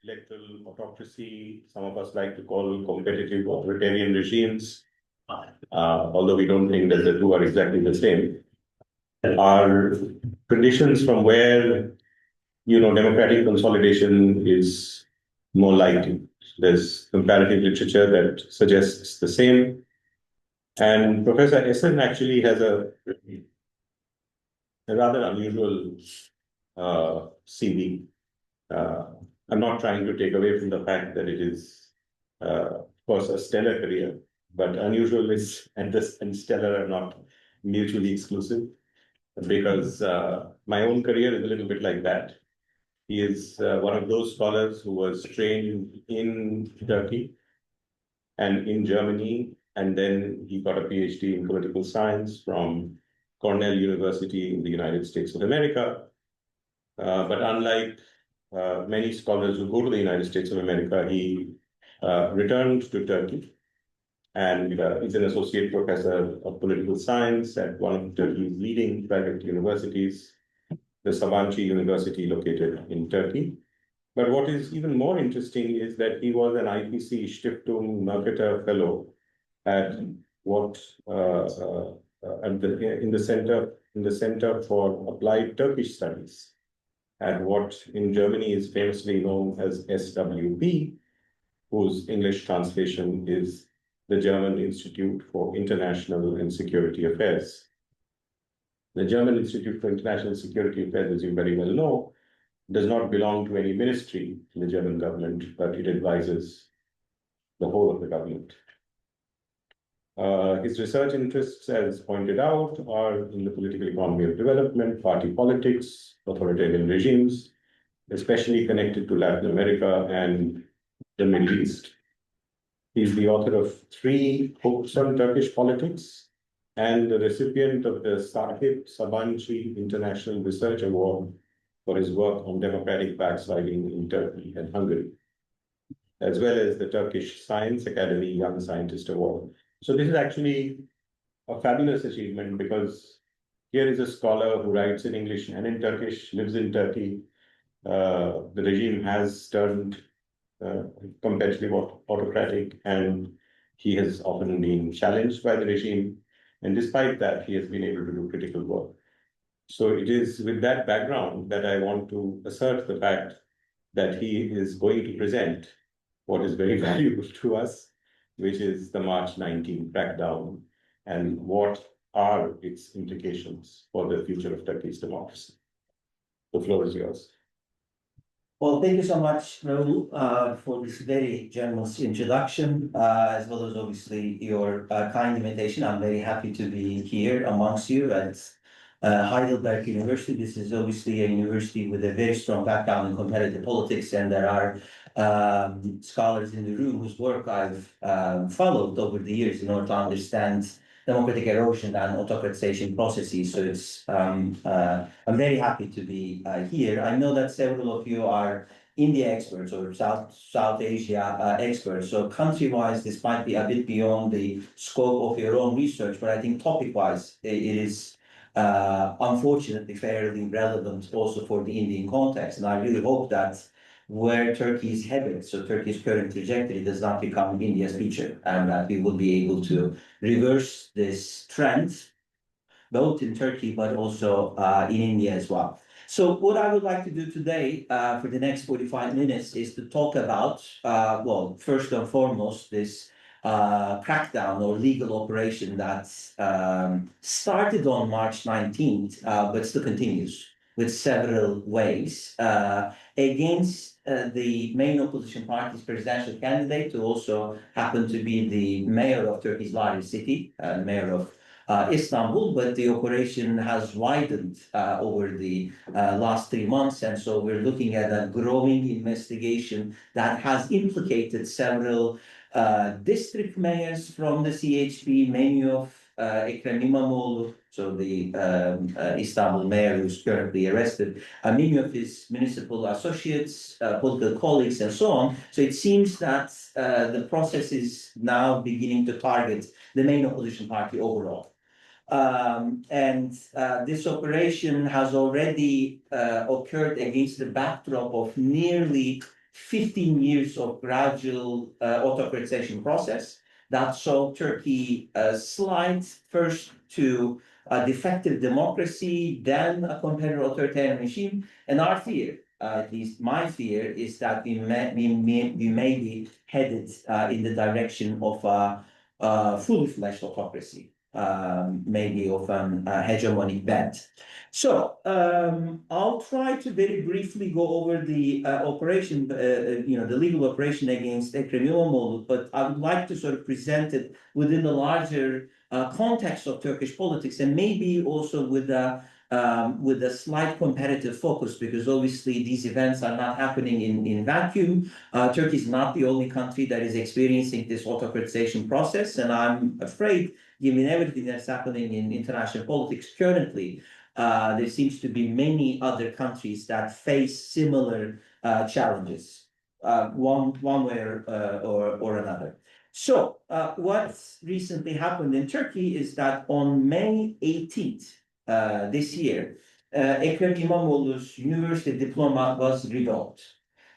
electoral autocracy, some of us like to call competitive authoritarian regimes, although we don't think that the two are exactly the same, are conditions from where, democratic consolidation is more likely. There's comparative literature that suggests the same. And Professor Esen actually has a rather unusual CV. I'm not trying to take away from the fact that it is, of course, a stellar career, but unusual and stellar are not mutually exclusive, because my own career is a little bit like that. He is one of those scholars who was trained in Turkey and in Germany, and then he got a PhD in political science from Cornell University in the United States of America. But unlike many scholars who go to the United States of America, he returned to Turkey and is an associate professor of political science at one of Turkey's leading private universities, the Sabancı University located in Turkey. But what is even more interesting is that he was an IPC Stiftung Mercator Fellow at what in the Center for Applied Turkish Studies, at what in Germany is famously known as SWP, whose English translation is the German Institute for International and Security Affairs. The German Institute for International Security Affairs, as you very well know, does not belong to any ministry in the German government, but it advises the whole of the government. His research interests, as pointed out, are in the political economy of development, party politics, authoritarian regimes, especially connected to Latin America and the Middle East. He's the author of 3 books on Turkish politics and the recipient of the Sahip Sabancı International Research Award for his work on democratic backsliding in Turkey and Hungary, as well as the Turkish Science Academy Young Scientist Award. So this is actually a fabulous achievement, because here is a scholar who writes in English and in Turkish, lives in Turkey. The regime has turned competitive autocratic, and he has often been challenged by the regime. And despite that, he has been able to do critical work. So it is with that background that I want to assert the fact that he is going to present what is very valuable to us, which is the March 19 crackdown and what are its implications for the future of Turkey's democracy. The floor is yours. Well, thank you so much, Rahul, for this very generous introduction, as well as obviously your kind invitation. I'm very happy to be here amongst you at Heidelberg University. This is obviously a university with a very strong background in competitive politics, and there are scholars in the room whose work I've followed over the years in order to understand democratic erosion and autocratization processes. So it's I'm very happy to be here. I know that several of you are India experts or South Asia experts. So country-wise, this might be a bit beyond the scope of your own research, but I think topic-wise, it is unfortunately fairly relevant also for the Indian context. And I really hope that where Turkey is headed, so Turkey's current trajectory does not become India's future, and that we will be able to reverse this trend, both in Turkey, but also in India as well. So what I would like to do today for the next 45 minutes is to talk about, well, first and foremost, this crackdown or legal operation that started on March 19th, but still continues with several ways against the main opposition party's presidential candidate, who also happened to be the mayor of Turkey's largest city, mayor of Istanbul, but the operation has widened over the last 3 months, and so we're looking at a growing investigation that has implicated several district mayors from the CHP, many of Ekrem İmamoğlu, so the Istanbul mayor who's currently arrested, many of his municipal associates, political colleagues, and so on. So it seems that the process is now beginning to target the main opposition party overall. This operation has already occurred against the backdrop of nearly 15 years of gradual autocratization process that saw Turkey slide first to a defective democracy, then a competitor authoritarian regime. And our fear, at least my fear, is that we may be headed in the direction of a fully fledged autocracy, maybe of an hegemonic bent. So I'll try to very briefly go over the operation, the legal operation against Ekrem İmamoğlu, but I would like to sort of present it within the larger context of Turkish politics, and maybe also with a slight comparative focus, because obviously these events are not happening in vacuum. Turkey is not the only country that is experiencing this autocratization process, and I'm afraid, given everything that's happening in international politics currently, there seems to be many other countries that face similar challenges, one way or another. So what recently happened in Turkey is that on May 18th this year, Ekrem İmamoğlu's university diploma was revoked.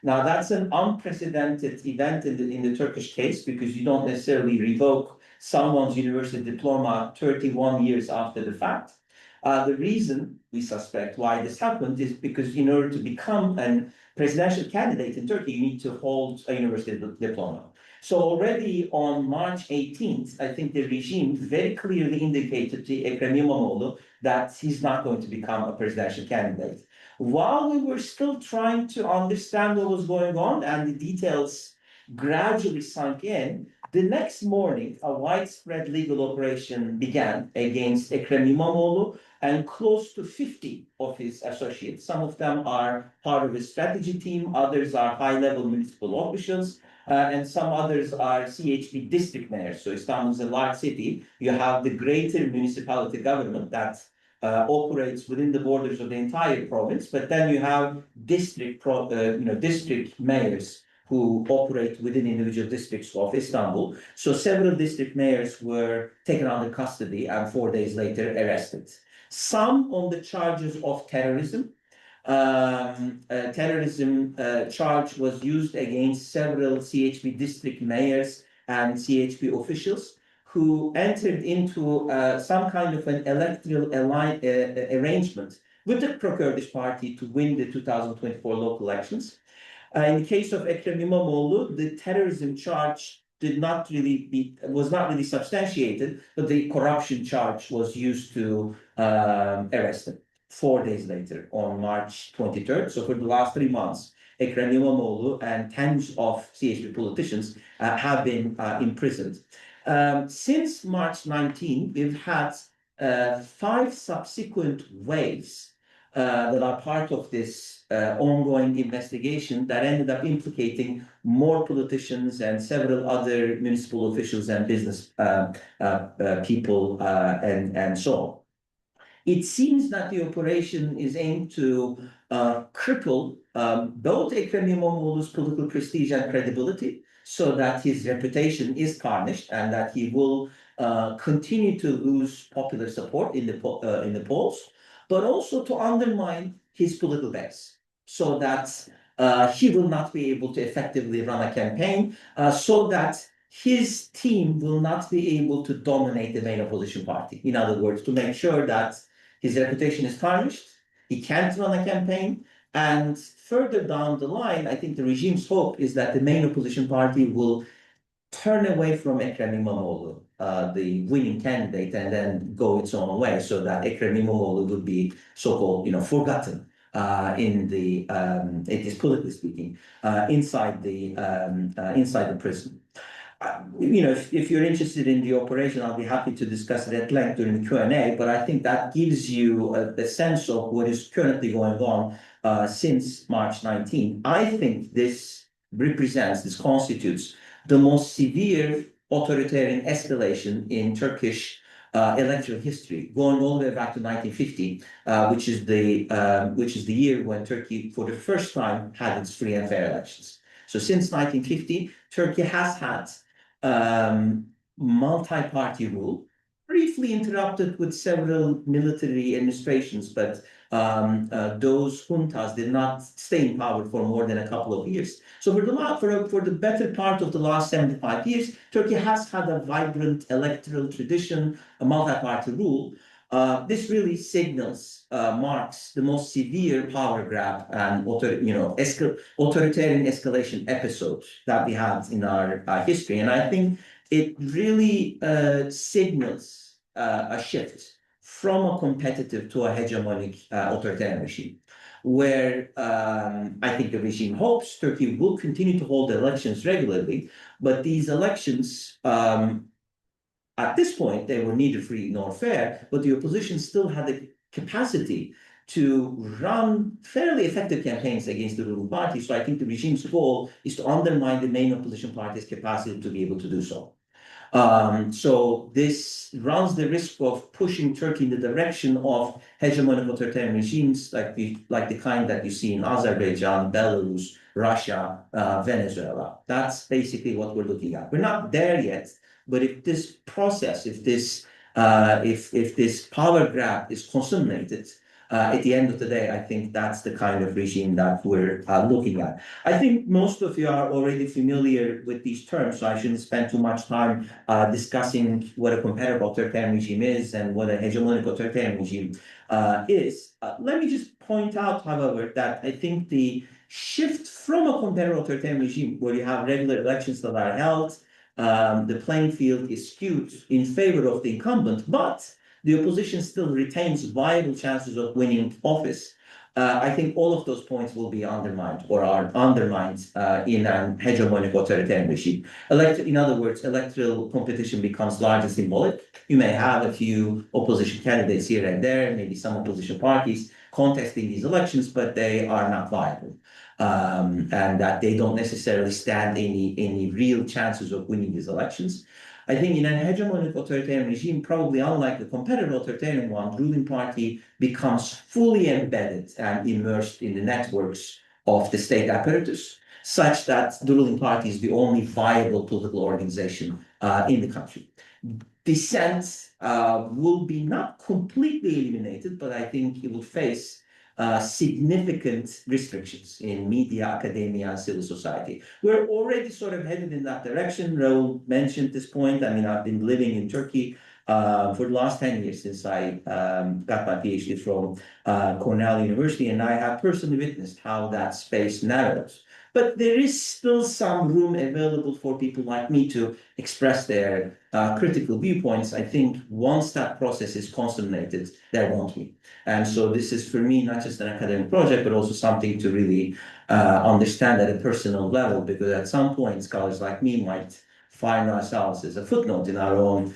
Now that's an unprecedented event in the Turkish case, because you don't necessarily revoke someone's university diploma 31 years after the fact. The reason we suspect why this happened is because in order to become a presidential candidate in Turkey, you need to hold a university diploma. So already on March 18th, I think the regime very clearly indicated to Ekrem İmamoğlu that he's not going to become a presidential candidate. While we were still trying to understand what was going on and the details gradually sunk in, the next morning, a widespread legal operation began against Ekrem İmamoğlu and close to 50 of his associates. Some of them are part of his strategy team, others are high-level municipal officials, and some others are CHP district mayors. So Istanbul is a large city. You have the greater municipality government that operates within the borders of the entire province, but then you have district mayors who operate within individual districts of Istanbul. So several district mayors were taken under custody and 4 days later arrested. Some on the charges of terrorism. Terrorism charge was used against several CHP district mayors and CHP officials who entered into some kind of an electoral arrangement with the pro-Kurdish party to win the 2024 local elections. In the case of Ekrem İmamoğlu, the terrorism charge was not really substantiated, but the corruption charge was used to arrest him 4 days later on March 23rd. So for the last 3 months, Ekrem İmamoğlu and tens of CHP politicians have been imprisoned. Since March 19, we've had 5 subsequent waves that are part of this ongoing investigation that ended up implicating more politicians and several other municipal officials and business people and so on. It seems that the operation is aimed to cripple both Ekrem İmamoğlu's political prestige and credibility, so that his reputation is tarnished and that he will continue to lose popular support in the polls, but also to undermine his political base, so that he will not be able to effectively run a campaign, so that his team will not be able to dominate the main opposition party. In other words, to make sure that his reputation is tarnished, he can't run a campaign, and further down the line, I think the regime's hope is that the main opposition party will turn away from Ekrem İmamoğlu, the winning candidate, and then go its own way, so that Ekrem İmamoğlu would be so-called, forgotten it is politically speaking, inside the prison. If you're interested in the operation, I'll be happy to discuss it at length during the Q&A, but I think that gives you a sense of what is currently going on since March 19. I think this constitutes the most severe authoritarian escalation in Turkish electoral history, going all the way back to 1950, which is the year when Turkey, for the first time, had its free and fair elections. So since 1950, Turkey has had multi-party rule, briefly interrupted with several military administrations, but those juntas did not stay in power for more than a couple of years. So for the better part of the last 75 years, Turkey has had a vibrant electoral tradition, a multi-party rule. This really marks the most severe power grab and authoritarian escalation episode that we had in our history. And I think it really signals a shift from a competitive to a hegemonic authoritarian regime, where I think the regime hopes Turkey will continue to hold elections regularly, but these elections, at this point, they were neither free nor fair, but the opposition still had the capacity to run fairly effective campaigns against the ruling party. So I think the regime's goal is to undermine the main opposition party's capacity to be able to do so. So this runs the risk of pushing Turkey in the direction of hegemonic authoritarian regimes like the kind that you see in Azerbaijan, Belarus, Russia, Venezuela. That's basically what we're looking at. We're not there yet, but if this process, if this power grab is consummated, at the end of the day, I think that's the kind of regime that we're looking at. I think most of you are already familiar with these terms, so I shouldn't spend too much time discussing what a competitive authoritarian regime is and what a hegemonic authoritarian regime is. Let me just point out, however, that I think the shift from a competitive authoritarian regime, where you have regular elections that are held, the playing field is skewed in favor of the incumbent, but the opposition still retains viable chances of winning office. I think all of those points will be undermined or are undermined in an hegemonic authoritarian regime. In other words, electoral competition becomes largely symbolic. You may have a few opposition candidates here and there, maybe some opposition parties contesting these elections, but they are not viable. And that they don't necessarily stand any real chances of winning these elections. I think in a hegemonic authoritarian regime, probably unlike the competitive authoritarian one, the ruling party becomes fully embedded and immersed in the networks of the state apparatus, such that the ruling party is the only viable political organization in the country. Dissent will be not completely eliminated, but I think it will face significant restrictions in media, academia, and civil society. We're already sort of headed in that direction. Raul mentioned this point. I mean, I've been living in Turkey for the last 10 years since I got my PhD from Cornell University, and I have personally witnessed how that space narrows. But there is still some room available for people like me to express their critical viewpoints. I think once that process is consummated, there won't be. And so this is, for me, not just an academic project, but also something to really understand at a personal level, because at some point, scholars like me might find ourselves as a footnote in our own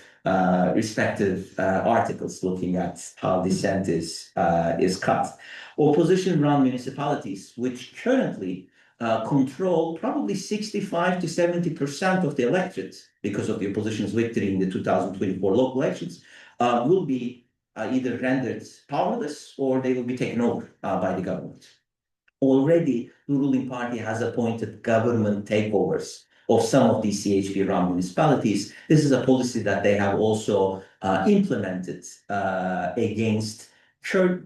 respective articles looking at how dissent is cut. Opposition-run municipalities, which currently control probably 65 to 70% of the electorate because of the opposition's victory in the 2024 local elections, will be either rendered powerless or they will be taken over by the government. Already, the ruling party has appointed government takeovers of some of these CHP-run municipalities. This is a policy that they have also implemented against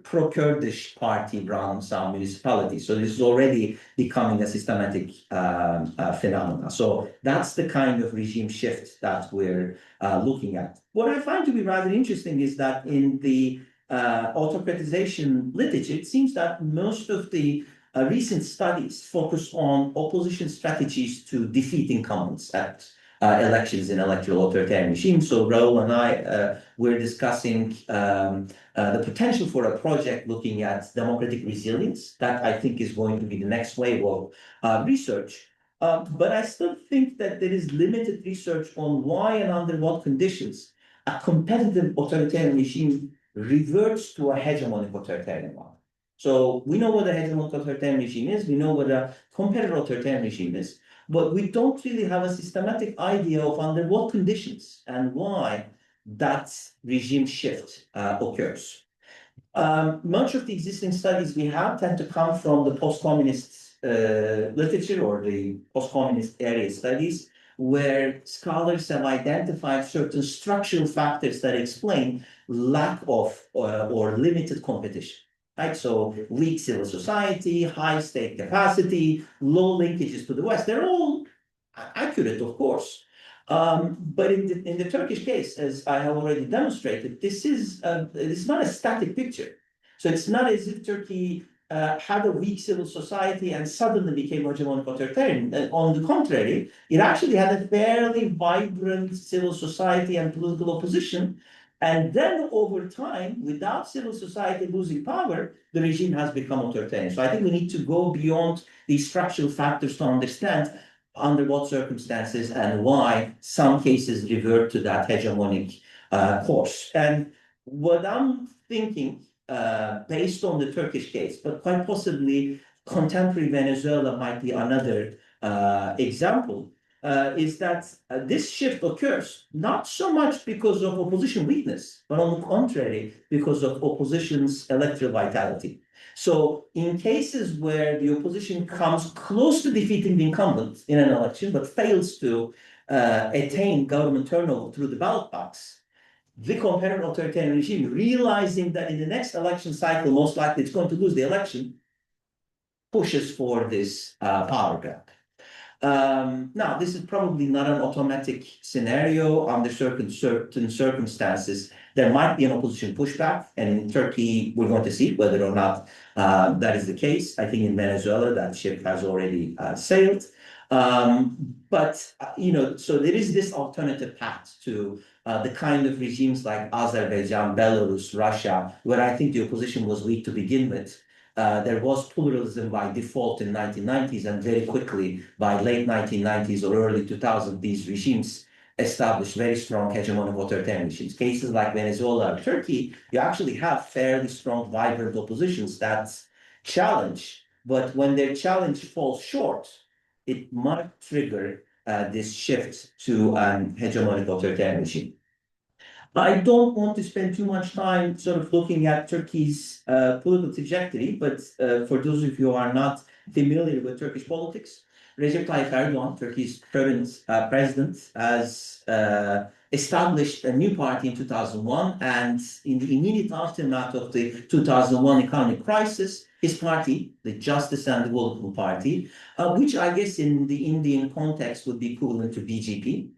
pro-Kurdish party-run some municipalities. So this is already becoming a systematic phenomenon. So that's the kind of regime shift that we're looking at. What I find to be rather interesting is that in the autocratization literature, it seems that most of the recent studies focus on opposition strategies to defeat incumbents at elections in electoral authoritarian regimes. So Raul and I were discussing the potential for a project looking at democratic resilience. That I think is going to be the next wave of research. But I still think that there is limited research on why and under what conditions a competitive authoritarian regime reverts to a hegemonic authoritarian one. So we know what a hegemonic authoritarian regime is, we know what a competitive authoritarian regime is, but we don't really have a systematic idea of under what conditions and why that regime shift occurs. Much of the existing studies we have tend to come from the post-communist literature or the post-communist area studies. where scholars have identified certain structural factors that explain lack of or limited competition. Right, so weak civil society, high state capacity, low linkages to the West, they're all accurate, of course. But in the Turkish case, as I have already demonstrated, this is not a static picture. So it's not as if Turkey had a weak civil society and suddenly became hegemonic authoritarian. On the contrary, it actually had a fairly vibrant civil society and political opposition. And then over time, without civil society losing power, the regime has become authoritarian. So I think we need to go beyond these structural factors to understand under what circumstances and why some cases revert to that hegemonic course. And what I'm thinking, based on the Turkish case, but quite possibly contemporary Venezuela might be another example, is that this shift occurs not so much because of opposition weakness, but on the contrary, because of opposition's electoral vitality. So in cases where the opposition comes close to defeating the incumbent in an election, but fails to attain government turnover through the ballot box, the competitor authoritarian regime, realizing that in the next election cycle, most likely it's going to lose the election, pushes for this power grab. Now, this is probably not an automatic scenario. Under certain circumstances, there might be an opposition pushback, and in Turkey, we're going to see whether or not that is the case. I think in Venezuela, that ship has already sailed. So there is this alternative path to the kind of regimes like Azerbaijan, Belarus, Russia, where I think the opposition was weak to begin with. There was pluralism by default in 1990s, and very quickly, by late 1990s or early 2000s, these regimes established very strong hegemonic authoritarian regimes. Cases like Venezuela or Turkey, you actually have fairly strong, vibrant oppositions that challenge, but when their challenge falls short, it might trigger this shift to an hegemonic authoritarian regime. I don't want to spend too much time sort of looking at Turkey's political trajectory, but for those of you who are not familiar with Turkish politics, Recep Tayyip Erdoğan, Turkey's current president, has established a new party in 2001, and in the immediate aftermath of the 2001 economic crisis, his party, the Justice and Development Party, which I guess in the Indian context would be equivalent to BJP,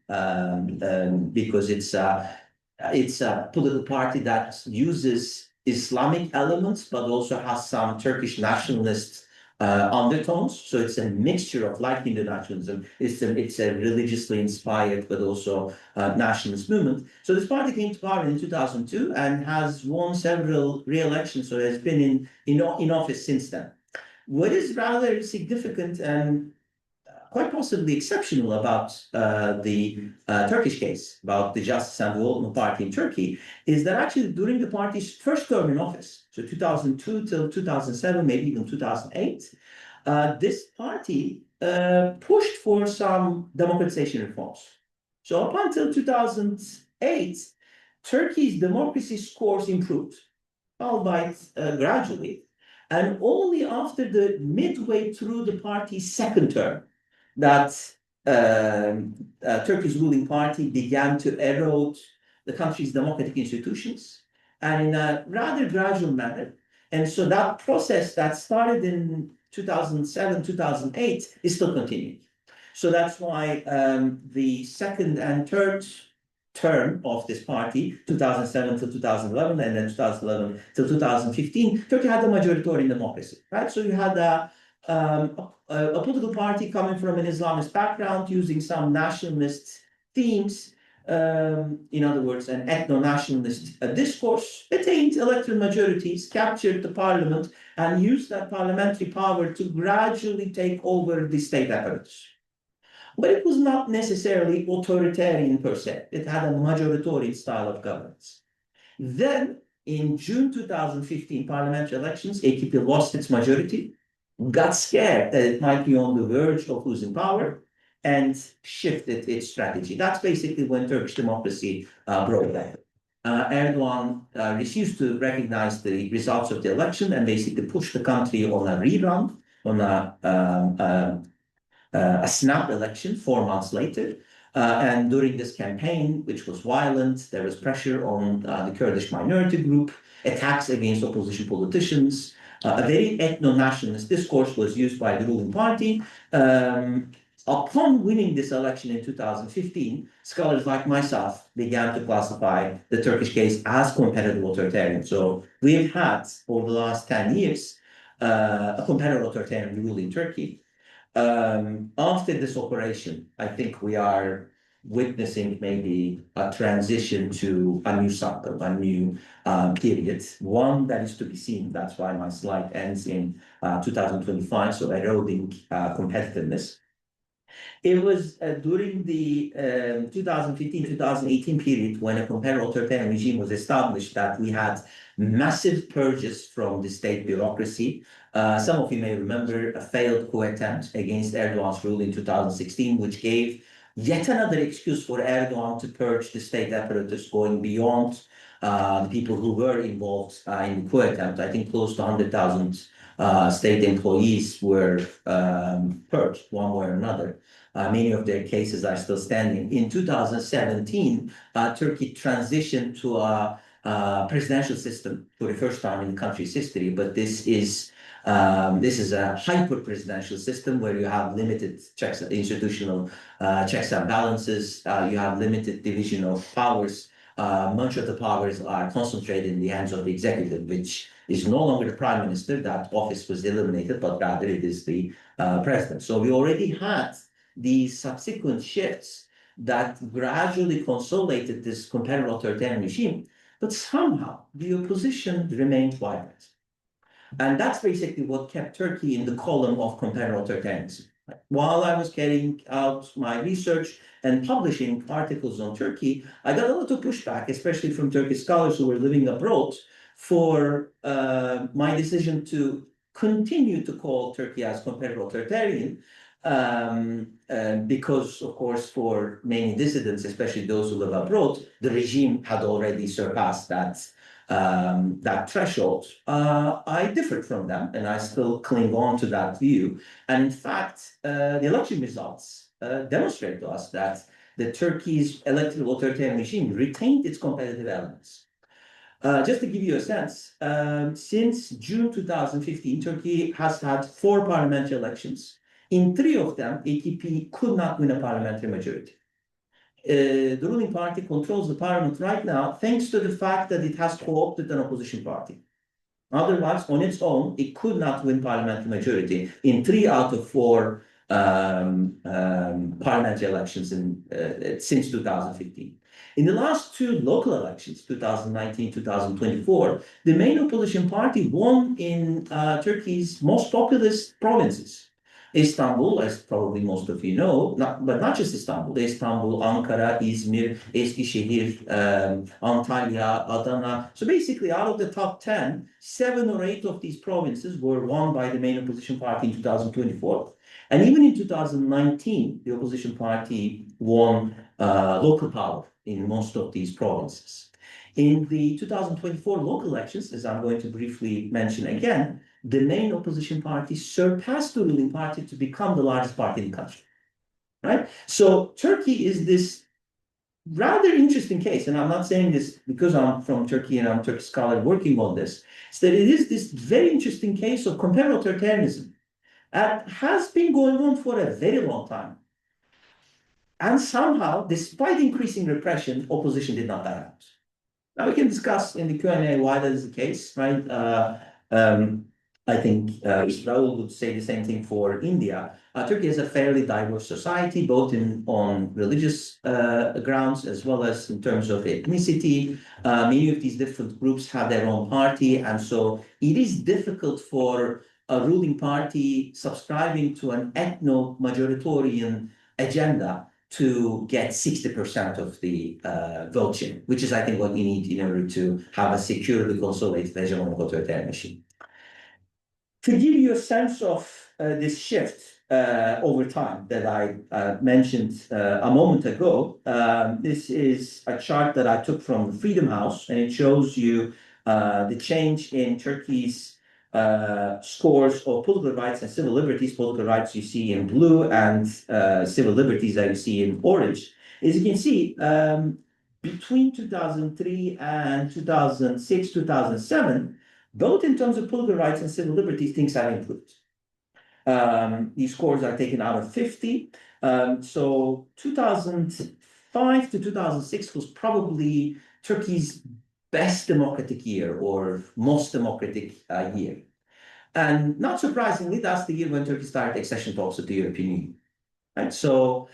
because it's a political party that uses Islamic elements, but also has some Turkish nationalist undertones. So it's a mixture of, like Hindu nationalism, it's a religiously inspired, but also nationalist movement. So this party came to power in 2002 and has won several re-elections, so has been in office since then. What is rather significant and quite possibly exceptional about the Turkish case, about the Justice and Development Party in Turkey, is that actually during the party's first term in office, so 2002 till 2007, maybe even 2008, this party pushed for some democratization reforms. So up until 2008, Turkey's democracy scores improved, albeit gradually, and only after the midway through the party's second term, that Turkey's ruling party began to erode the country's democratic institutions, and in a rather gradual manner. And so that process that started in 2007, 2008 is still continuing. So that's why the second and third term of this party, 2007 to 2011, and then 2011 to 2015, Turkey had a majoritarian democracy, right? So you had a political party coming from an Islamist background, using some nationalist themes, in other words, an ethno-nationalist discourse, attained electoral majorities, captured the parliament, and used that parliamentary power to gradually take over the state apparatus. But it was not necessarily authoritarian per se. It had a majoritarian style of governance. Then, in June 2015 parliamentary elections, AKP lost its majority, got scared that it might be on the verge of losing power, and shifted its strategy. That's basically when Turkish democracy broke down. Erdoğan refused to recognize the results of the election and basically pushed the country on a rerun, on a snap election 4 months later. And during this campaign, which was violent, there was pressure on the Kurdish minority group, attacks against opposition politicians. A very ethno-nationalist discourse was used by the ruling party. Upon winning this election in 2015, scholars like myself began to classify the Turkish case as competitive authoritarian. So we've had, over the last 10 years, a competitive authoritarian rule in Turkey. After this operation, I think we are witnessing maybe a transition to a new cycle, a new period, one that is to be seen. That's why my slide ends in 2025, so eroding competitiveness. It was during the 2015-2018 period when a competitive authoritarian regime was established that we had massive purges from the state bureaucracy. Some of you may remember a failed coup attempt against Erdoğan's rule in 2016, which gave yet another excuse for Erdoğan to purge the state apparatus, going beyond the people who were involved in the coup attempt. I think close to 100,000 state employees were purged one way or another. Many of their cases are still standing. In 2017, Turkey transitioned to a presidential system for the first time in the country's history, but this is a hyper-presidential system where you have limited checks, institutional checks and balances. You have limited division of powers. Much of the powers are concentrated in the hands of the executive, which is no longer the prime minister. That office was eliminated, but rather it is the president. So we already had these subsequent shifts that gradually consolidated this competitive authoritarian regime, but somehow the opposition remained vibrant. And that's basically what kept Turkey in the column of competitive authoritarianism. While I was carrying out my research and publishing articles on Turkey, I got a lot of pushback, especially from Turkish scholars who were living abroad, for my decision to continue to call Turkey as competitive authoritarian, because, of course, for many dissidents, especially those who live abroad, the regime had already surpassed that threshold. I differed from them, and I still cling on to that view. And in fact, the election results demonstrate to us that the Turkey's electoral authoritarian regime retained its competitive elements. Just to give you a sense, since June 2015, Turkey has had 4 parliamentary elections. In 3 of them, AKP could not win a parliamentary majority. The ruling party controls the parliament right now, thanks to the fact that it has co-opted an opposition party. Otherwise, on its own, it could not win parliamentary majority in 3 out of 4 parliamentary elections since 2015. In the last 2 local elections, 2019, 2024, the main opposition party won in Turkey's most populous provinces. Istanbul, as probably most of you know, but not just Istanbul, Istanbul, Ankara, İzmir, Eskişehir, Antalya, Adana. So basically, out of the top 10, 7 or 8 of these provinces were won by the main opposition party in 2024. And even in 2019, the opposition party won local power in most of these provinces. In the 2024 local elections, as I'm going to briefly mention again, the main opposition party surpassed the ruling party to become the largest party in the country, right? So Turkey is this rather interesting case, and I'm not saying this because I'm from Turkey and I'm a Turkish scholar working on this, it's that it is this very interesting case of competitive authoritarianism that has been going on for a very long time. And somehow, despite increasing repression, opposition did not die out. Now we can discuss in the Q&A why that is the case, right? I think Raul would say the same thing for India. Turkey is a fairly diverse society, both on religious grounds as well as in terms of ethnicity. Many of these different groups have their own party, and so it is difficult for a ruling party subscribing to an ethno-majoritarian agenda to get 60% of the vote share, which is, I think, what we need in order to have a securely consolidated hegemonic authoritarian machine. To give you a sense of this shift over time that I mentioned a moment ago, this is a chart that I took from Freedom House, and it shows you the change in Turkey's scores of political rights and civil liberties. Political rights you see in blue, and civil liberties that you see in orange. As you can see, between 2003 and 2006, 2007, both in terms of political rights and civil liberties, things have improved. These scores are taken out of 50. So 2005 to 2006 was probably Turkey's best democratic year or most democratic year. And not surprisingly, that's the year when Turkey started accession talks with the European Union. Right? So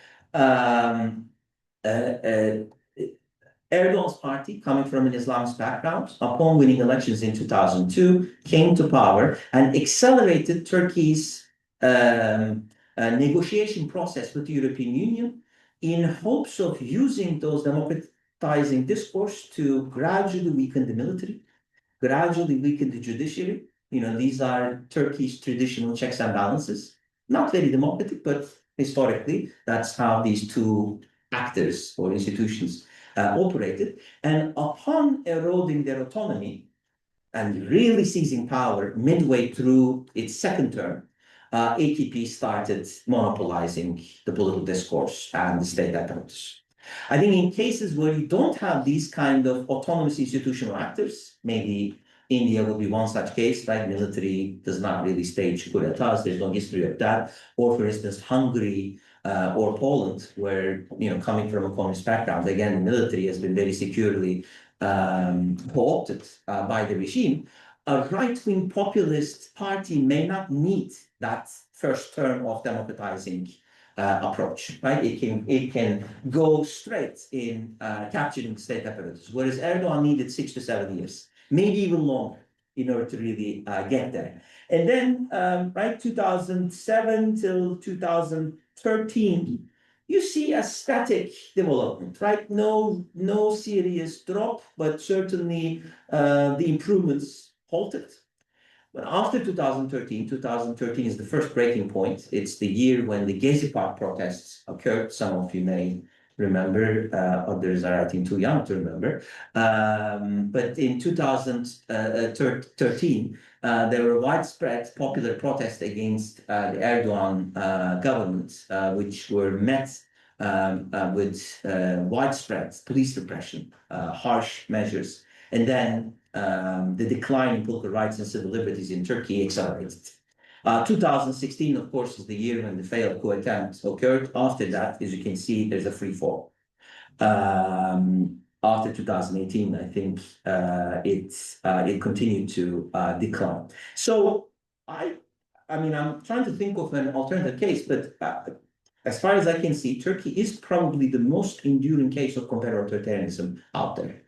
Erdoğan's party, coming from an Islamist background, upon winning elections in 2002, came to power and accelerated Turkey's negotiation process with the European Union in hopes of using those democratizing discourse to gradually weaken the military, gradually weaken the judiciary. You know, these are Turkey's traditional checks and balances. Not very democratic, but historically, that's how these two actors or institutions operated. And upon eroding their autonomy and really seizing power midway through its second term, AKP started monopolizing the political discourse and the state apparatus. I think in cases where you don't have these kind of autonomous institutional actors, maybe India would be one such case, right? Military does not really stage coup d'etats. There's no history of that. Or, for instance, Hungary or Poland, where, you know, coming from a communist background, again, the military has been very securely co-opted by the regime. A right-wing populist party may not need that first term of democratizing approach, right? It can go straight in capturing state apparatus, whereas Erdoğan needed 6 to 7 years, maybe even longer, in order to really get there. And then, right, 2007 till 2013, you see a static development, right? No serious drop, but certainly the improvements halted. But after 2013 is the first breaking point. It's the year when the Gezi Park protests occurred. Some of you may remember, others are, I think, too young to remember. But in 2013, there were widespread popular protests against the Erdoğan government, which were met with widespread police repression, harsh measures, and then the decline in political rights and civil liberties in Turkey accelerated. 2016, of course, is the year when the failed coup attempt occurred. After that, as you can see, there's a free fall. After 2018, I think it continued to decline. So I mean, I'm trying to think of an alternative case, but as far as I can see, Turkey is probably the most enduring case of comparative authoritarianism out there.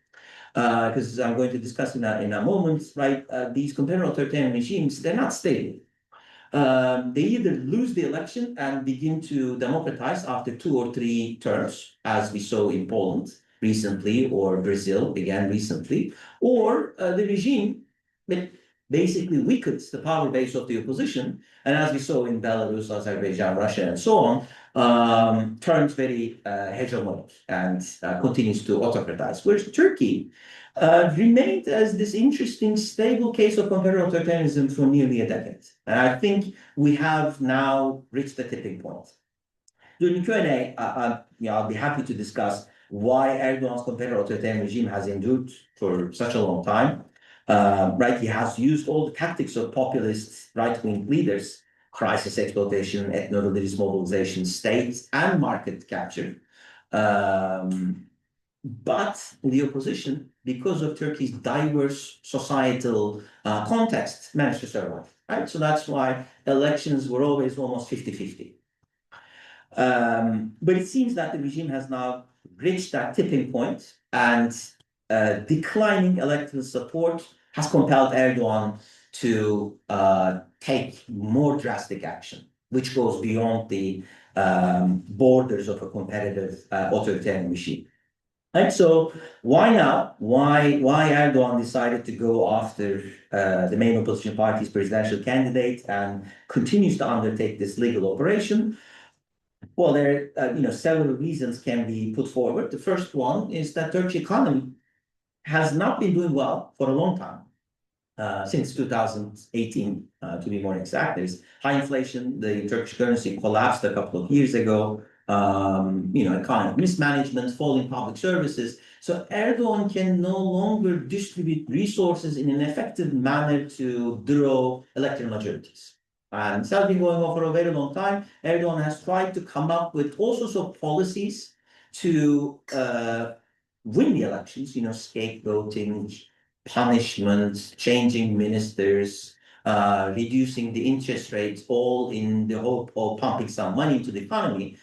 Because I'm going to discuss in a moment, right? These comparative authoritarian regimes, they're not stable. They either lose the election and begin to democratize after 2 or 3 terms, as we saw in Poland recently, or Brazil again recently, or the regime basically weakens the power base of the opposition, and as we saw in Belarus, Azerbaijan, Russia, and so on, turns very hegemonic and continues to autocratize. Whereas Turkey remained as this interesting, stable case of comparative authoritarianism for nearly a decade. And I think we have now reached the tipping point. During Q&A, I'll be happy to discuss why Erdoğan's comparative authoritarian regime has endured for such a long time. Right, he has used all the tactics of populist right-wing leaders: crisis exploitation, ethno-religious mobilization, state and market capture. But the opposition, because of Turkey's diverse societal context, managed to survive. Right, so that's why elections were always almost 50-50. But it seems that the regime has now reached that tipping point, and declining electoral support has compelled Erdoğan to take more drastic action, which goes beyond the borders of a competitive authoritarian regime. Right, so why now? Why Erdoğan decided to go after the main opposition party's presidential candidate and continues to undertake this legal operation? Well, there are several reasons can be put forward. The first one is that Turkish economy has not been doing well for a long time, since 2018, to be more exact. There's high inflation. The Turkish currency collapsed a couple of years ago. kind of mismanagement, falling public services. So Erdoğan can no longer distribute resources in an effective manner to draw electoral majorities. And this has been going on for a very long time. Erdoğan has tried to come up with all sorts of policies to win the elections, scapegoating, punishment, changing ministers, reducing the interest rates, all in the hope of pumping some money into the economy.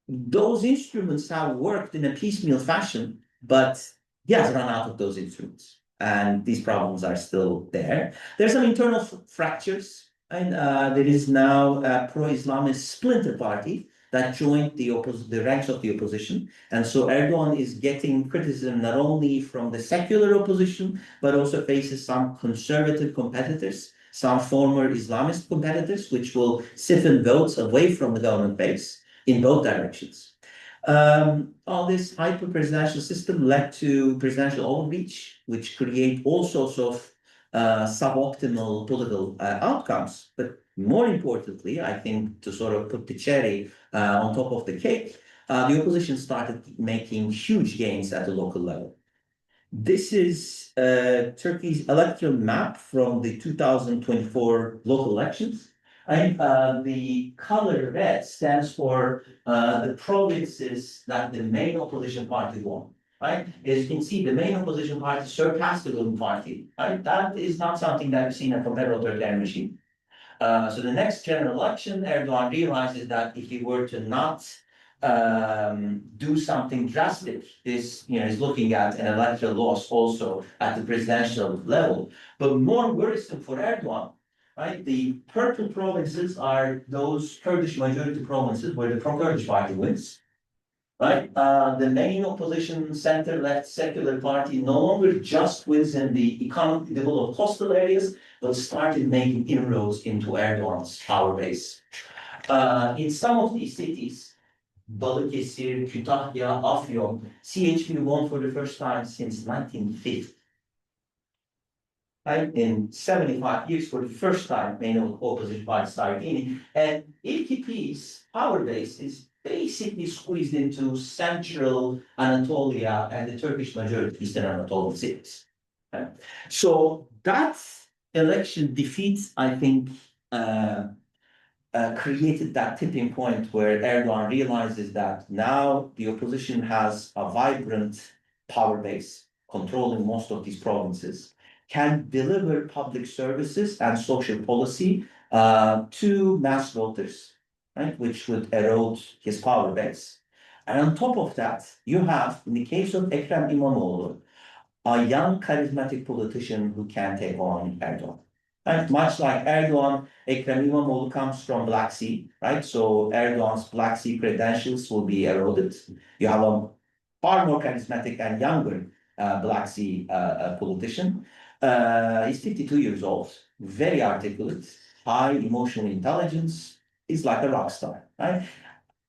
Those instruments have worked in a piecemeal fashion, but he has run out of those instruments. And these problems are still there. There's some internal fractures, and there is now a pro-Islamist splinter party that joined the ranks of the opposition. And so Erdoğan is getting criticism not only from the secular opposition, but also faces some conservative competitors, some former Islamist competitors, which will siphon votes away from the government base in both directions. All this hyper-presidential system led to presidential overreach, which create all sorts of suboptimal political outcomes. But more importantly, I think, to sort of put the cherry on top of the cake, the opposition started making huge gains at the local level. This is Turkey's electoral map from the 2024 local elections. The color red stands for the provinces that the main opposition party won. Right? As you can see, the main opposition party surpassed the ruling party. Right? That is not something that we've seen in a comparable authoritarian regime. So the next general election, Erdoğan realizes that if he were to not do something drastic, this is looking at an electoral loss also at the presidential level. But more worrisome for Erdoğan, right? The purple provinces are those Kurdish majority provinces where the pro-Kurdish party wins. Right? The main opposition center-left secular party no longer just wins in the economic developed coastal areas, but started making inroads into Erdoğan's power base. In some of these cities, Balıkesir, Kütahya, Afyon, CHP won for the first time since 1950. Right? In 75 years, for the first time, main opposition party started gaining. And AKP's power base is basically squeezed into central Anatolia and the Turkish majority Eastern Anatolian cities. Okay? So that election defeat, I think, created that tipping point where Erdoğan realizes that now the opposition has a vibrant power base controlling most of these provinces, can deliver public services and social policy to mass voters, right, which would erode his power base. And on top of that, you have, in the case of Ekrem İmamoğlu, a young charismatic politician who can take on Erdoğan. And much like Erdoğan, Ekrem İmamoğlu comes from Black Sea, right? So Erdoğan's Black Sea credentials will be eroded. You have a far more charismatic and younger Black Sea politician. He's 52 years old, very articulate, high emotional intelligence. He's like a rock star, right?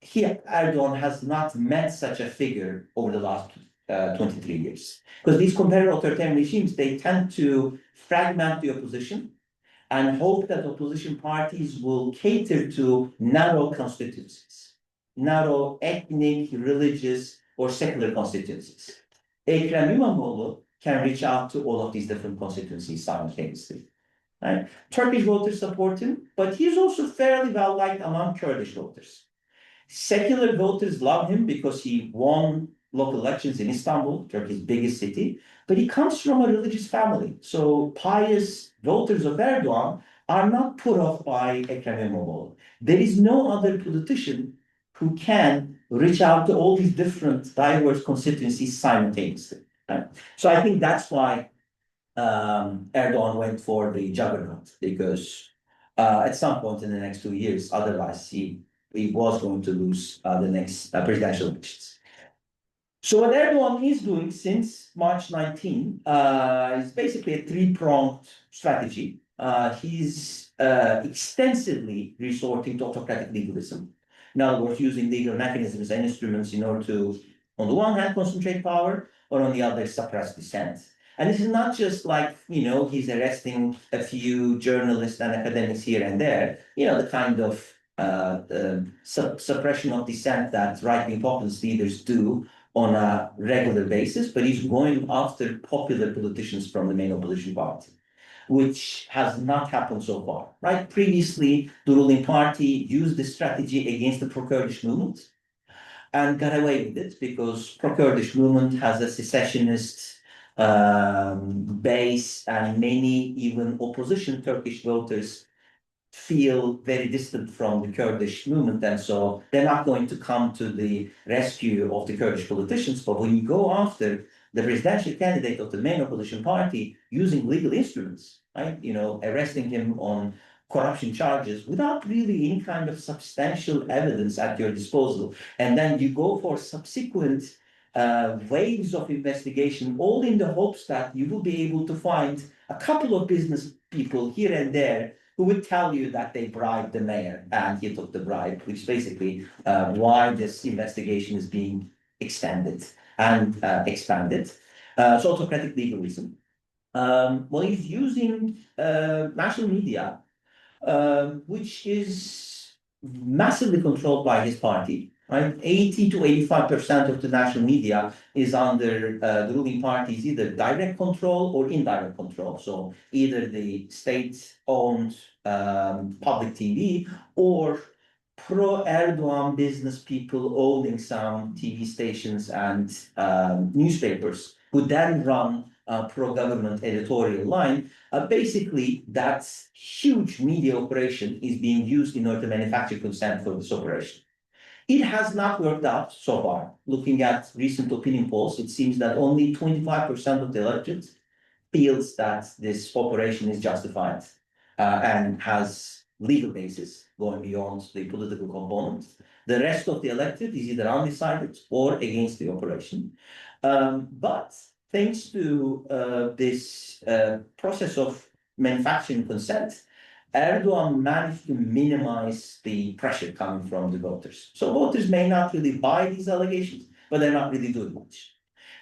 Erdoğan has not met such a figure over the last 23 years. Because these comparative authoritarian regimes, they tend to fragment the opposition and hope that opposition parties will cater to narrow constituencies, narrow ethnic, religious, or secular constituencies. Ekrem İmamoğlu can reach out to all of these different constituencies simultaneously. Right? Turkish voters support him, but he's also fairly well liked among Kurdish voters. Secular voters love him because he won local elections in Istanbul, Turkey's biggest city, but he comes from a religious family. So pious voters of Erdoğan are not put off by Ekrem İmamoğlu. There is no other politician who can reach out to all these different diverse constituencies simultaneously. Right? So I think that's why Erdoğan went for the juggernaut, because at some point in the next 2 years, otherwise he was going to lose the next presidential elections. So what Erdoğan is doing since March 19 is basically a three-pronged strategy. He's extensively resorting to autocratic legalism. In other words, using legal mechanisms and instruments in order to, on the one hand, concentrate power, or on the other, suppress dissent. And this is not just like, he's arresting a few journalists and academics here and there, the kind of suppression of dissent that right-wing populist leaders do on a regular basis, but he's going after popular politicians from the main opposition party, which has not happened so far, right? Previously, the ruling party used this strategy against the pro-Kurdish movement and got away with it because pro-Kurdish movement has a secessionist base, and many even opposition Turkish voters feel very distant from the Kurdish movement, and so they're not going to come to the rescue of the Kurdish politicians. But when you go after the presidential candidate of the main opposition party using legal instruments, right, arresting him on corruption charges without really any kind of substantial evidence at your disposal, and then you go for subsequent waves of investigation, all in the hopes that you will be able to find a couple of business people here and there who would tell you that they bribed the mayor and he took the bribe, which is basically why this investigation is being extended and expanded. So autocratic legalism. Well, he's using national media, which is massively controlled by his party. Right, 80 to 85% of the national media is under the ruling party's either direct control or indirect control. So either the state-owned public TV or pro-Erdoğan business people owning some TV stations and newspapers who then run a pro-government editorial line. Basically, that huge media operation is being used in order to manufacture consent for this operation. It has not worked out so far. Looking at recent opinion polls, it seems that only 25% of the electorate feels that this operation is justified and has legal basis going beyond the political component. The rest of the electorate is either undecided or against the operation. But thanks to this process of manufacturing consent, Erdoğan managed to minimize the pressure coming from the voters. So voters may not really buy these allegations, but they're not really doing much.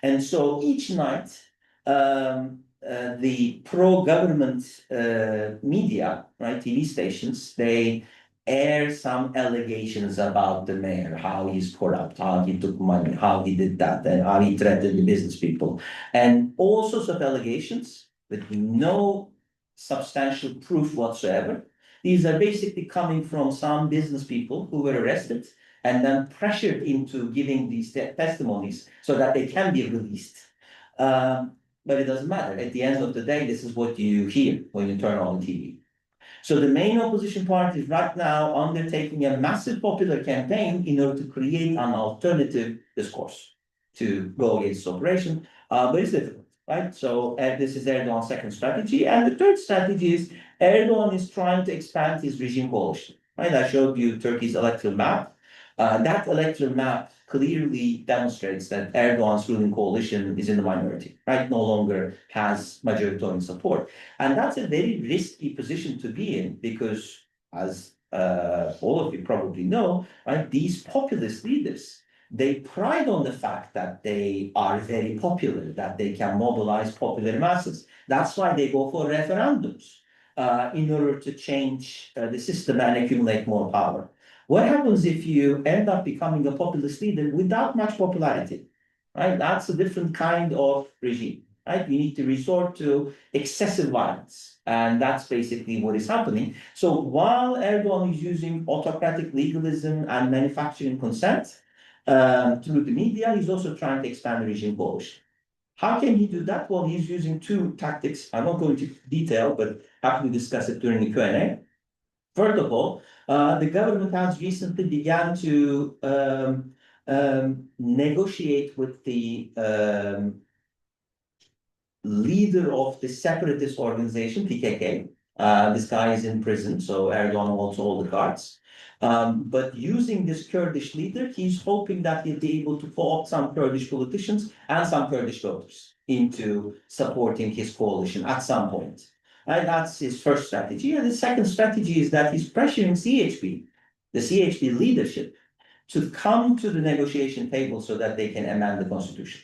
And so each night, the pro-government media, right, TV stations, they air some allegations about the mayor, how he's corrupt, how he took money, how he did that, and how he threatened the business people. And all sorts of allegations with no substantial proof whatsoever. These are basically coming from some business people who were arrested and then pressured into giving these testimonies so that they can be released. But it doesn't matter. At the end of the day, this is what you hear when you turn on the TV. So the main opposition party is right now undertaking a massive popular campaign in order to create an alternative discourse to go against this operation, but it's difficult. Right, so this is Erdoğan's second strategy, and the third strategy is Erdoğan is trying to expand his regime coalition. Right, I showed you Turkey's electoral map. That electoral map clearly demonstrates that Erdoğan's ruling coalition is in the minority. Right, no longer has majoritarian support, and that's a very risky position to be in because, as all of you probably know, right, these populist leaders, they pride on the fact that they are very popular, that they can mobilize popular masses. That's why they go for referendums in order to change the system and accumulate more power. What happens if you end up becoming a populist leader without much popularity? Right? That's a different kind of regime. Right? You need to resort to excessive violence. And that's basically what is happening. So while Erdoğan is using autocratic legalism and manufacturing consent, through the media, he's also trying to expand the regime coalition. How can he do that? Well, he's using two tactics. I won't go into detail, but happy to discuss it during the Q&A. First of all, the government has recently begun to negotiate with the leader of the separatist organization, PKK. This guy is in prison, so Erdoğan holds all the cards. But using this Kurdish leader, he's hoping that he'll be able to co-opt some Kurdish politicians and some Kurdish voters into supporting his coalition at some point. And that's his first strategy. And the second strategy is that he's pressuring CHP, the CHP leadership, to come to the negotiation table so that they can amend the constitution.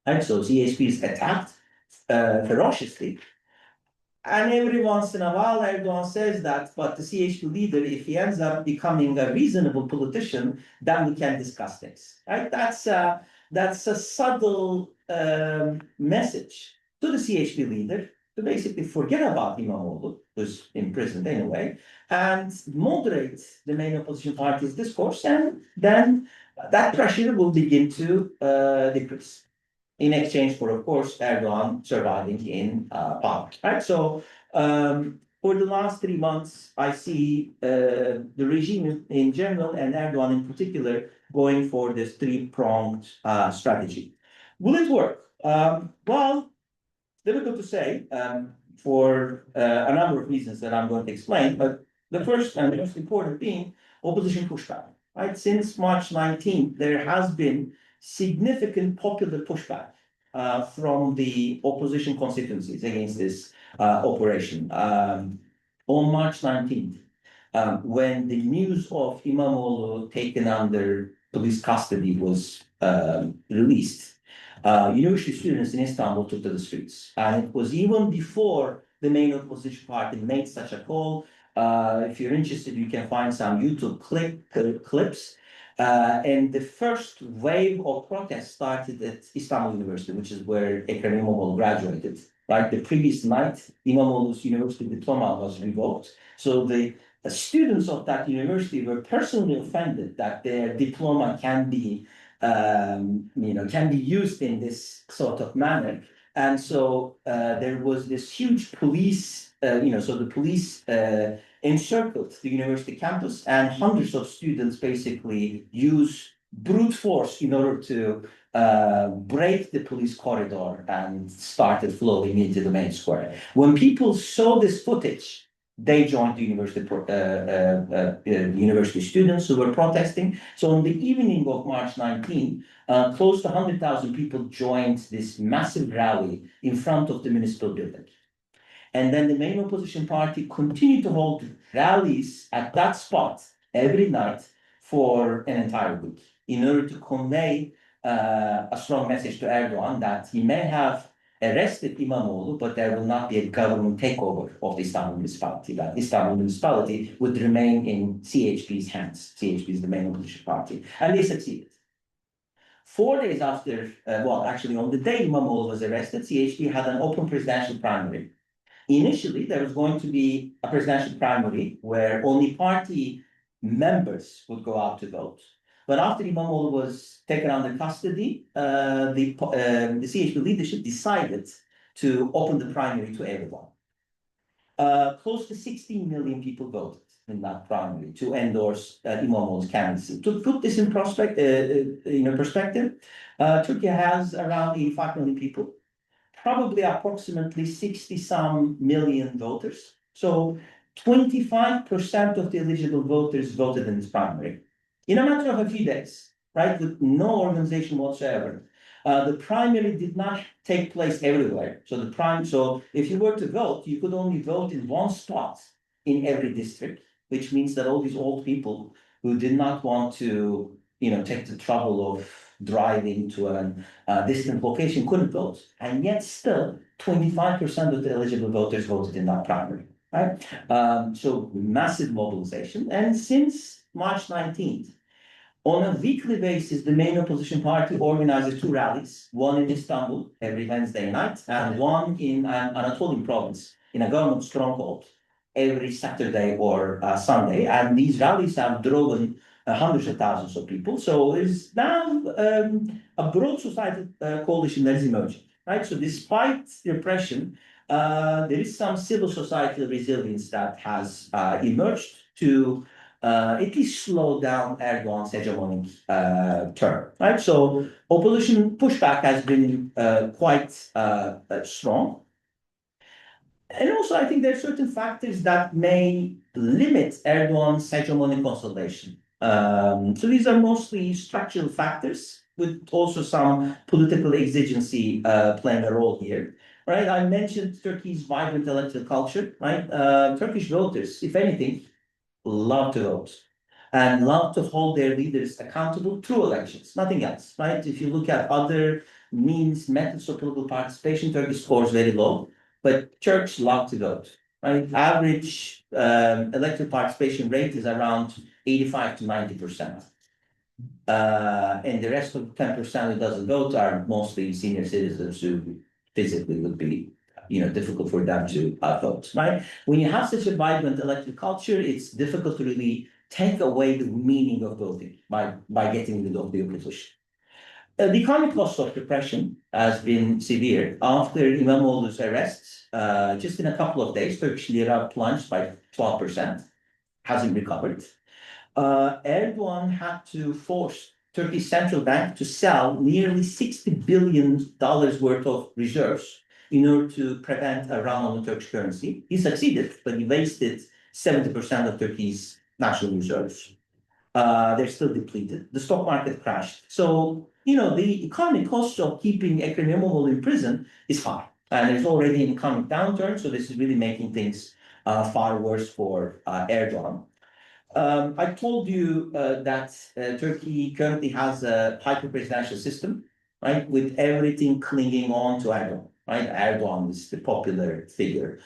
And so CHP is attacked ferociously. And every once in a while, Erdoğan says that, but the CHP leader, if he ends up becoming a reasonable politician, then we can discuss things. Right? That's a subtle message to the CHP leader to basically forget about İmamoğlu, who's imprisoned anyway, and moderate the main opposition party's discourse, and then that pressure will begin to decrease. In exchange for, of course, Erdoğan surviving in power, right? So for the last 3 months, I see the regime in general and Erdoğan in particular going for this three-pronged strategy. Will it work? Well, difficult to say for a number of reasons that I'm going to explain, but the first and the most important being opposition pushback, right? Since March 19th, there has been significant popular pushback from the opposition constituencies against this operation. On March 19th, when the news of İmamoğlu taken under police custody was released, university students in Istanbul took to the streets. And it was even before the main opposition party made such a call. If you're interested, you can find some YouTube clips. And the first wave of protests started at Istanbul University, which is where Ekrem İmamoğlu graduated. Right, the previous night, İmamoğlu's university diploma was revoked. So the students of that university were personally offended that their diploma can be, can be used in this sort of manner. And so there was this huge police, so the police encircled the university campus, and hundreds of students basically use brute force in order to break the police corridor and started flowing into the main square. When people saw this footage, they joined the university students who were protesting. So on the evening of March 19, close to 100,000 people joined this massive rally in front of the municipal building. And then the main opposition party continued to hold rallies at that spot every night for an entire week in order to convey a strong message to Erdoğan that he may have arrested İmamoğlu, but there will not be a government takeover of the Istanbul municipality. That Istanbul municipality would remain in CHP's hands. CHP is the main opposition party, and they succeeded. 4 days after, actually on the day İmamoğlu was arrested, CHP had an open presidential primary. Initially, there was going to be a presidential primary where only party members would go out to vote. But after İmamoğlu was taken under custody, the CHP leadership decided to open the primary to everyone. Close to 16 million people voted in that primary to endorse İmamoğlu's candidacy. To put this in perspective, Turkey has around 85 million people, probably approximately 60-some million voters. So 25% of the eligible voters voted in this primary in a matter of a few days, right, with no organization whatsoever. The primary did not take place everywhere. So if you were to vote, you could only vote in one spot in every district, which means that all these old people who did not want to, take the trouble of driving to a distant location couldn't vote. And yet still 25% of the eligible voters voted in that primary, right? So massive mobilization. And since March 19th, on a weekly basis, the main opposition party organizes 2 rallies, one in Istanbul every Wednesday night, and one in Anatolian province, in a government stronghold, every Saturday or Sunday. And these rallies have drawn hundreds of thousands of people. So there's now a broad society coalition that is emerging, right? So despite repression, there is some civil society resilience that has emerged to at least slow down Erdoğan's hegemonic term, right? So opposition pushback has been quite strong. And also, I think there are certain factors that may limit Erdoğan's hegemonic consolidation. So these are mostly structural factors, with also some political exigency playing a role here, right? I mentioned Turkey's vibrant electoral culture, right? Turkish voters, if anything, love to vote and love to hold their leaders accountable through elections, nothing else, right? If you look at other methods of political participation, Turkey scores very low. but Turks love to vote, right? Average electoral participation rate is around 85 to 90%. And the rest of 10% who doesn't vote are mostly senior citizens who physically would be, difficult for them to vote, right? When you have such a vibrant electoral culture, it's difficult to really take away the meaning of voting by getting rid of the opposition. The economic cost of repression has been severe. After İmamoğlu's arrest, just in a couple of days, Turkish lira plunged by 12%, hasn't recovered. Erdoğan had to force Turkey's central bank to sell nearly $60 billion worth of reserves in order to prevent a run on the Turkish currency. He succeeded, but he wasted 70% of Turkey's national reserves. They're still depleted. The stock market crashed. So, the economic cost of keeping Ekrem İmamoğlu in prison is high. And there's already an economic downturn, so this is really making things far worse for Erdoğan. I told you that Turkey currently has a hyper-presidential system, right, with everything clinging on to Erdoğan, right? Erdoğan is the popular figure,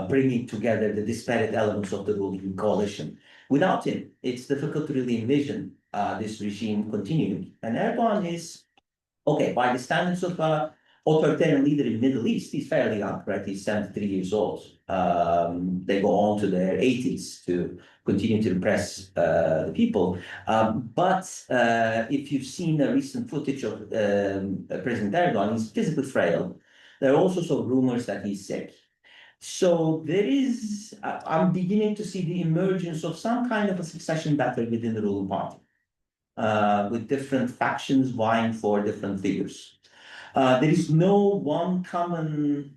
bringing together the disparate elements of the ruling coalition. Without him, it's difficult to really envision this regime continuing. And Erdoğan is, okay, by the standards of an authoritarian leader in the Middle East, he's fairly young, right? He's 73 years old. They go on to their 80s to continue to impress the people. But if you've seen a recent footage of President Erdoğan, he's physically frail. There are also some rumors that he's sick. So there is, I'm beginning to see the emergence of some kind of a succession battle within the ruling party, with different factions vying for different figures. There is no one common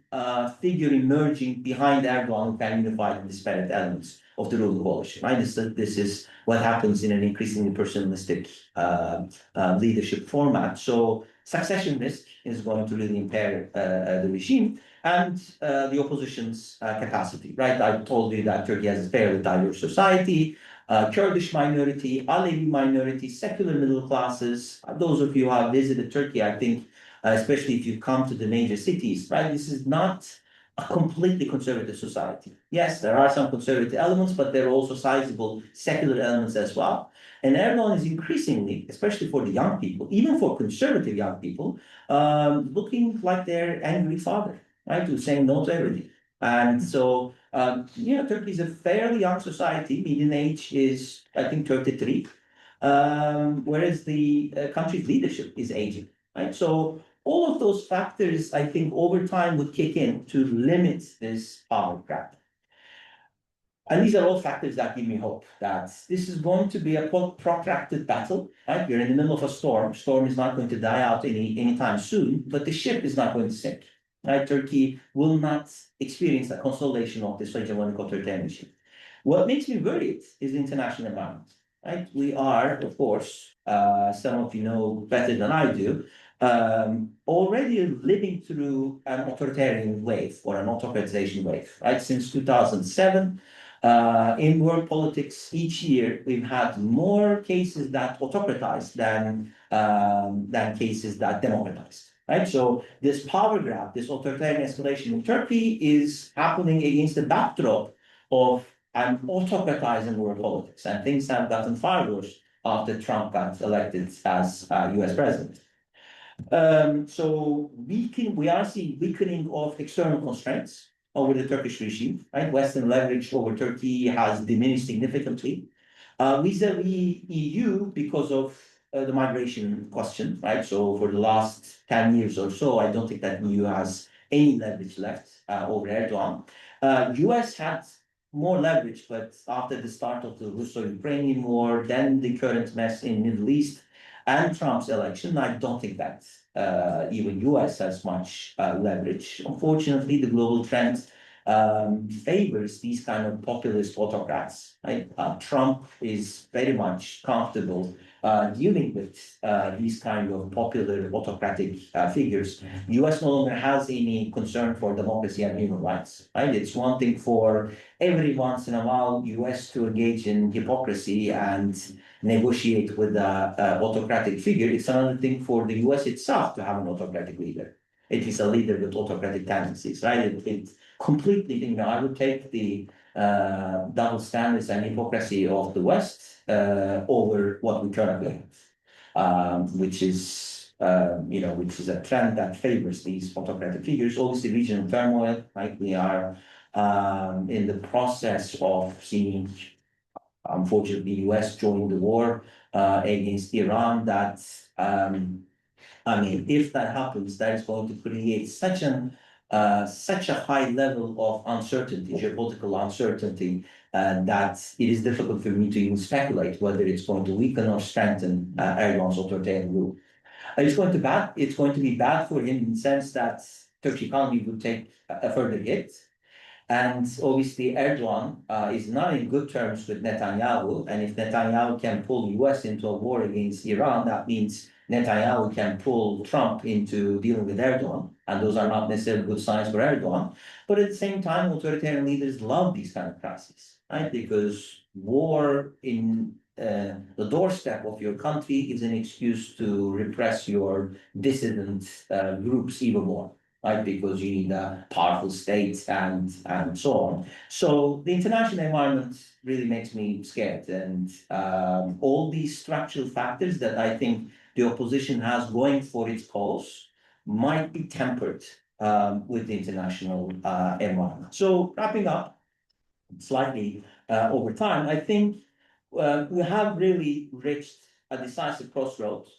figure emerging behind Erdoğan who can unify the disparate elements of the ruling coalition, right? This is what happens in an increasingly personalistic leadership format. So succession risk is going to really impair the regime and the opposition's capacity, right? I told you that Turkey has a fairly diverse society, Kurdish minority, Alevi minority, secular middle classes. Those of you who have visited Turkey, I think, especially if you come to the major cities, right? This is not a completely conservative society. Yes, there are some conservative elements, but there are also sizable secular elements as well. And Erdoğan is increasingly, especially for the young people, even for conservative young people, looking like their angry father, right? Who's saying no to everything. And so, Turkey is a fairly young society. Median age is, I think, 33, whereas the country's leadership is aging, right? So all of those factors, I think, over time would kick in to limit this power grab. And these are all factors that give me hope that this is going to be a protracted battle, right? You're in the middle of a storm. Storm is not going to die out anytime soon, but the ship is not going to sink, right? Turkey will not experience a consolidation of this hegemonic authoritarian regime. What makes me worried is the international environment, right? We are, of course, some of you know better than I do, already living through an authoritarian wave or an autocratization wave, right? Since 2007, in world politics, each year we've had more cases that autocratized than cases that democratized, right? So this power grab, this authoritarian escalation in Turkey is happening against the backdrop of an autocratizing world politics, and things have gotten far worse after Trump got elected as US president. So we are seeing weakening of external constraints over the Turkish regime, right? Western leverage over Turkey has diminished significantly. Vis-a-vis EU because of the migration question, right? So for the last 10 years or so, I don't think that EU has any leverage left over Erdoğan. US had more leverage, but after the start of the Russo-Ukrainian war, then the current mess in Middle East, and Trump's election, I don't think that even US has much leverage. Unfortunately, the global trend favors these kind of populist autocrats. Right? Trump is very much comfortable dealing with these kind of popular autocratic figures. US no longer has any concern for democracy and human rights. Right? It's one thing for every once in a while US to engage in hypocrisy and negotiate with an autocratic figure. It's another thing for the US itself to have an autocratic leader. it is a leader with autocratic tendencies, right? It completely, I would take the double standards and hypocrisy of the West over what we currently have, which is a trend that favors these autocratic figures. Obviously, regional turmoil, right? We are in the process of seeing, unfortunately, the US join the war against Iran. That if that happens, that is going to create such a high level of uncertainty, geopolitical uncertainty, that it is difficult for me to even speculate whether it's going to weaken or strengthen Erdogan's authoritarian rule. It's going to be bad for him in the sense that Turkish economy would take a further hit. And obviously, Erdogan is not in good terms with Netanyahu. And if Netanyahu can pull the US into a war against Iran, that means Netanyahu can pull Trump into dealing with Erdogan. And those are not necessarily good signs for Erdogan. But at the same time, authoritarian leaders love these kind of crises, right? Because war in the doorstep of your country is an excuse to repress your dissident groups even more. Right, because you need a powerful state and so on. So the international environment really makes me scared, and all these structural factors that I think the opposition has going for its cause might be tempered with the international environment. So wrapping up slightly over time, I think we have really reached a decisive crossroads.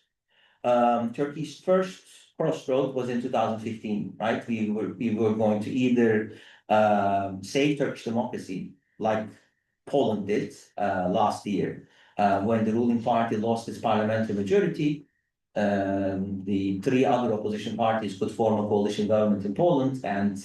Turkey's first crossroad was in 2015, right? We were going to either save Turkish democracy, like Poland did last year, when the ruling party lost its parliamentary majority. The three other opposition parties could form a coalition government in Poland, and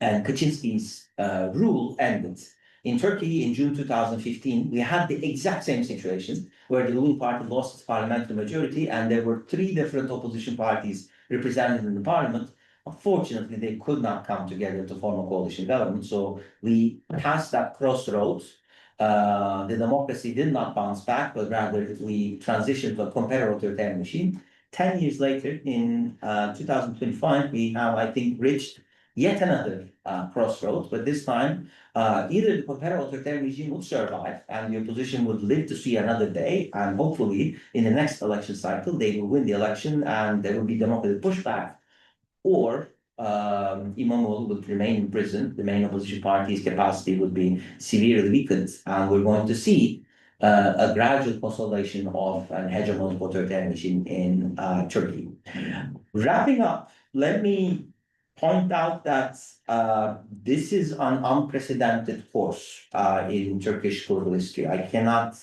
Kaczynski's rule ended. In Turkey, in June 2015, we had the exact same situation where the ruling party lost its parliamentary majority, and there were three different opposition parties represented in the parliament. Unfortunately, they could not come together to form a coalition government, so we passed that crossroads. The democracy did not bounce back, but rather we transitioned to a comparative authoritarian regime. 10 years later, in 2025, we have, I think, reached yet another crossroads, but this time either the comparative authoritarian regime would survive and the opposition would live to see another day, and hopefully in the next election cycle they will win the election and there will be democratic pushback, or Imamoglu would remain in prison, the main opposition party's capacity would be severely weakened, and we're going to see a gradual consolidation of an hegemonic authoritarian regime in Turkey. Wrapping up, let me point out that this is an unprecedented course in Turkish political history. I cannot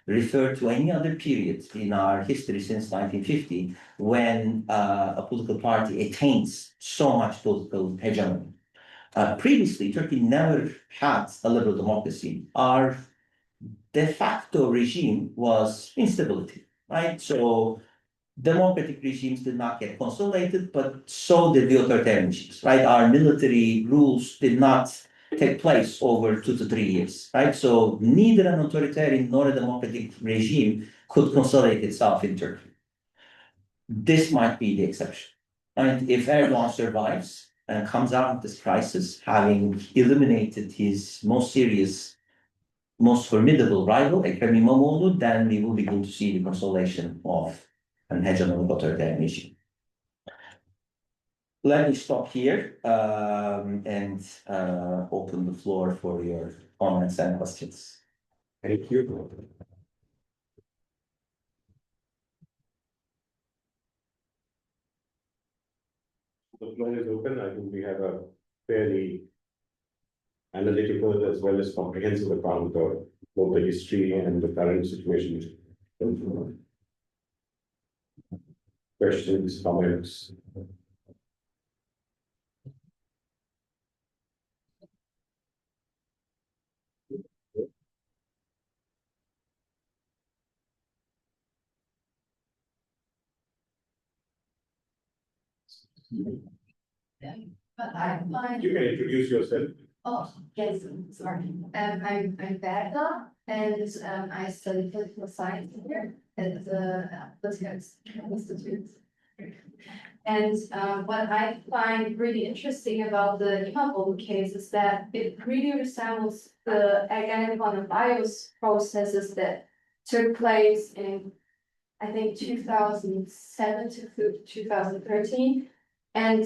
refer to any other period in our history since 1950 when a political party attains so much political hegemony. Previously, Turkey never had a liberal democracy. Our de facto regime was instability, right? So democratic regimes did not get consolidated, but so did the authoritarian regimes, right? Our military rules did not take place over 2 to 3 years, right? So neither an authoritarian nor a democratic regime could consolidate itself in Turkey. This might be the exception. And if Erdogan survives and comes out of this crisis, having eliminated his most serious, most formidable rival, Ekrem İmamoğlu, then we will begin to see the consolidation of an hegemonic authoritarian regime. Let me stop here and open the floor for your comments and questions. Thank you. The floor is open. I think we have a fairly analytical as well as comprehensive account of both the history and the current situation. Questions, comments? You can introduce yourself. Oh, yes, sorry. I'm Berta, and I study political science here at the Political Institute. And what I find really interesting about the Istanbul case is that it really resembles the identical and bios processes that took place in, I think, 2007 to 2013. And